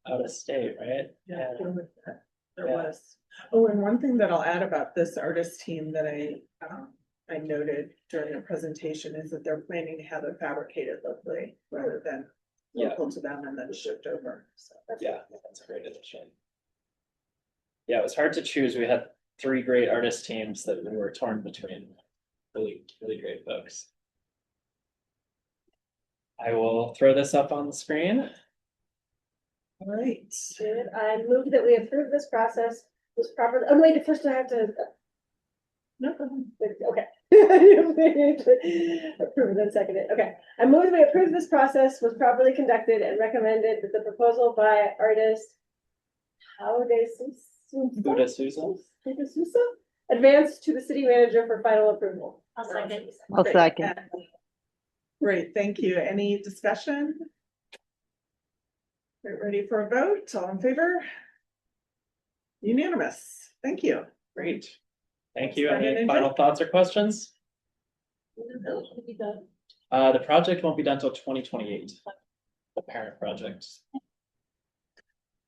out of state, right? Yeah. There was. Oh, and one thing that I'll add about this artist team that I noted during the presentation is that they're planning to have it fabricated locally rather than local to them and then shipped over. So that's a great addition. Yeah, it was hard to choose. We had 3 great artist teams that we were torn between. Really, really great folks. I will throw this up on the screen. All right. Good. I move that we approve this process was properly. Oh wait, first I have to. No. Okay. Approve and then second it. Okay. I move that we approve this process was properly conducted and recommended that the proposal by artist Buddha Sousa advance to the city manager for final approval. I'll second. I'll second. Great, thank you. Any discussion? Get ready for a vote. All in favor? Unanimous. Thank you. Great. Thank you. Any final thoughts or questions? The project won't be done until 2028. The parent project.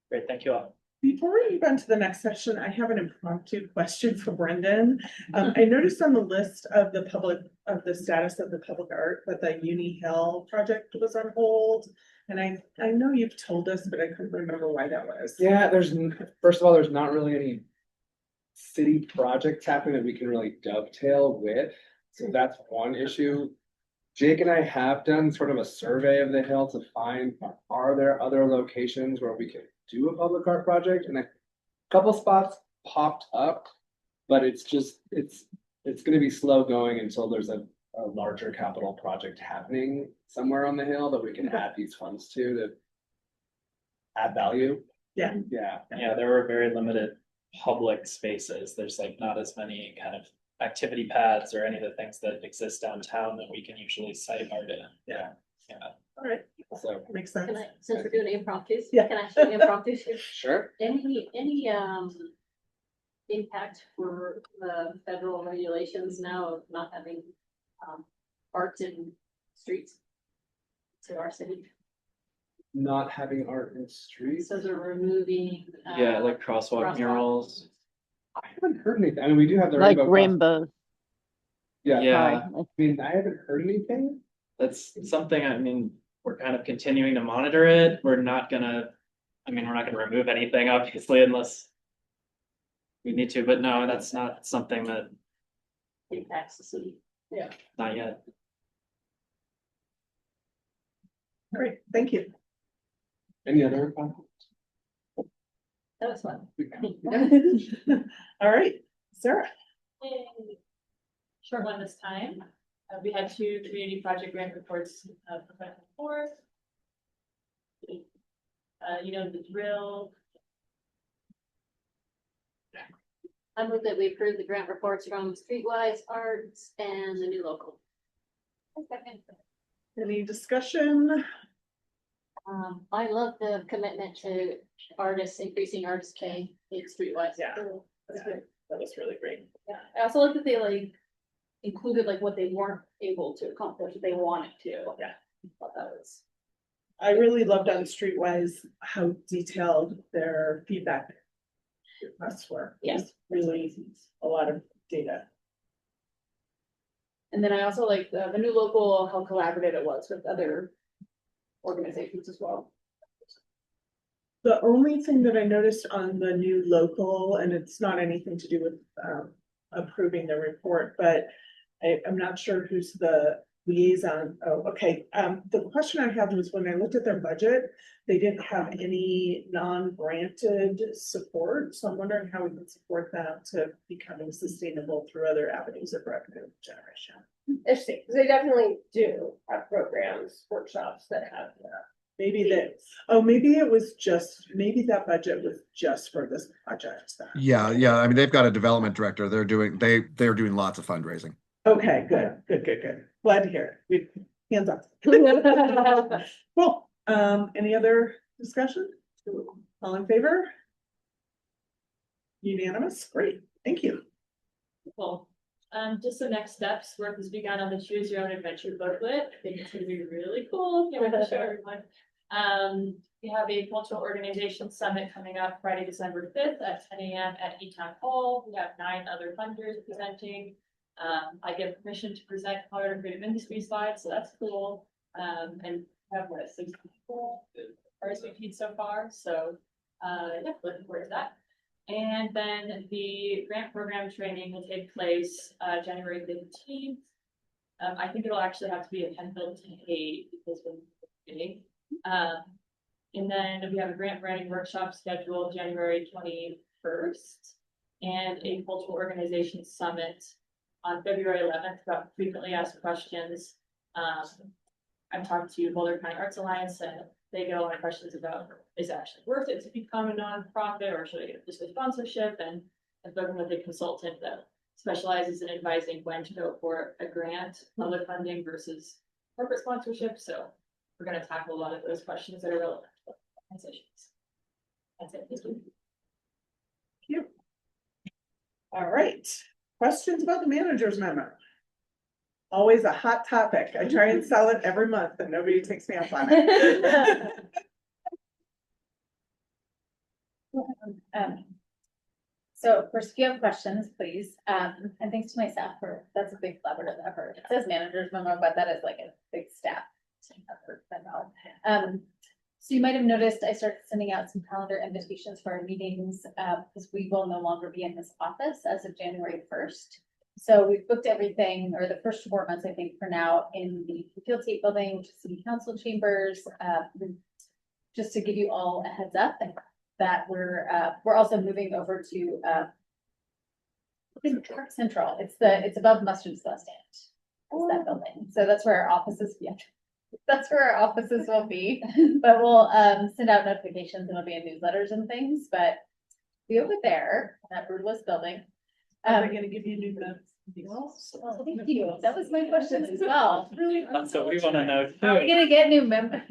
Great, thank you all. Before we move on to the next session, I have an impromptu question for Brendan. I noticed on the list of the status of the public art that the Uni Hill project was on hold. And I know you've told us, but I couldn't remember why that was. Yeah, first of all, there's not really any city projects happening that we can really dovetail with. So that's one issue. Jake and I have done sort of a survey of the hill to find, are there other locations where we can do a public art project? And a couple spots popped up, but it's going to be slow going until there's a larger capital project happening somewhere on the hill that we can add these funds to add value. Yeah. There were very limited public spaces. There's like not as many kind of activity pads or any of the things that exist downtown that we can usually site art in. Yeah. All right. So Makes sense. Since we're doing impromptus, Yeah. can I show impromptus here? Sure. Any impact for the federal regulations now of not having art in streets to our city? Not having art in streets. So they're removing. Yeah, like crosswalk murals. I haven't heard anything. I mean, we do have the Like rainbow. rainbows. Yeah, Yeah, I mean, I haven't heard anything. that's something, I mean, we're kind of continuing to monitor it. We're not gonna, I mean, we're not gonna remove anything, obviously, unless we need to, but no, that's not something that, Impacts the city. not yet. Great, thank you. Any other comments? That was fun. All right, Sarah. Yay. Short one this time. We had 2 community project grant reports presented before. You know, the drill. I move that we approve the grant reports from Streetwise Arts and the new local. Any discussion? I love the commitment to artists, increasing artist pay in Streetwise. Yeah. That was really great. Yeah, I also like that they like included like what they weren't able to accomplish, they wanted to. Yeah. I thought that was. I really loved on Streetwise how detailed their feedback requests were. Yes. Really a lot of data. And then I also like the new local, how collaborative it was with other organizations as well. The only thing that I noticed on the new local, and it's not anything to do with approving the report, but I'm not sure who's the liaison. Oh, okay. The question I had was when I looked at their budget, they didn't have any non-granted support. So I'm wondering how we can support them to becoming sustainable through other avenues of revenue generation. Interesting, because they definitely do have programs, workshops that have that. Maybe that, oh, maybe it was just, maybe that budget was just for this project. then. Yeah. I mean, they've got a development director. They're doing lots of fundraising. Okay, good. Glad to hear it. Hands up. Cool. Any other discussion? All in favor? Unanimous? Great, thank you. Cool. Just the next steps, work has begun on the Choose Your Own Adventure booklet. I think it's gonna be really cool. Can't wait to show everyone. We have a cultural organization summit coming up Friday, December 5th at 10 a.m. at E-Town Hall. We have 9 other funders presenting. I get permission to present Colorado Creative Industry slides, so that's cool. And we have 6 people RSVP'd so far, so yeah, looking forward to that. And then the grant program training will take place January 15th. I think it'll actually have to be a Penfield 8 because we're beginning. And then we have a grant writing workshop scheduled January 21st and a cultural organization summit on February 11th about frequently asked questions. I've talked to Boulder County Arts Alliance and they get a lot of questions about, is it actually worth it to become a nonprofit or should I get just a sponsorship? And I've spoken with a consultant that specializes in advising when to go for a grant, public funding versus corporate sponsorship. So we're going to tackle a lot of those questions that are relevant to organizations. That's it. Thank you. Thank you. All right, questions about the manager's memo? Always a hot topic. I try and sell it every month and nobody takes me up on it. So first, if you have questions, please, and thanks to my staff for, that's a big collaborative effort. It says manager's memo, but that is like a big staff effort memo. So you might have noticed I started sending out some calendar invitations for our meetings, because we will no longer be in this office as of January 1st. So we've booked everything, or the first 4 months, I think, for now, in the Field State Building, which is City Council chambers. Just to give you all a heads up that we're also moving over to Park Central. It's above Mustard Stand. It's that building. So that's where our offices. Yeah, that's where our offices will be. But we'll send out notifications and it'll be in newsletters and things. But be over there, that Brutalist building. Are they gonna give you new notes? Thank you. That was my question as well. That's what we want to know Are we too. gonna get new members?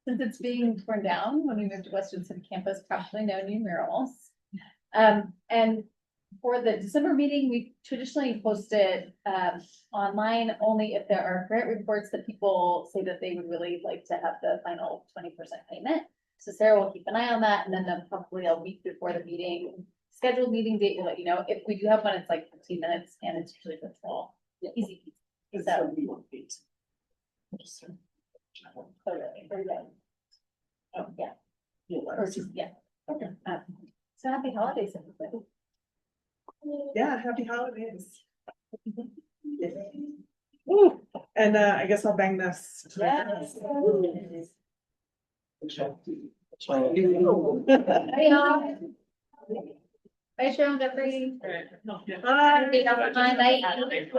since it's being torn down when we move to Western City campus, probably no new murals. And for the December meeting, we traditionally post it online only if there are grant reports that people say that they would really like to have the final 20% payment. So Sarah will keep an eye on that, and then probably a week before the meeting, scheduled meeting date, we'll let you know. If we do have one, it's like 15 minutes, and it's usually virtual. Easy. So. Oh, yeah. Or just, yeah. Okay. So happy holidays, everybody. Yeah, happy holidays. Woo. And I guess I'll bang this. Yes. Bye, Bye, y'all. Bye, Cheryl, Jeffrey. Bye. Bye.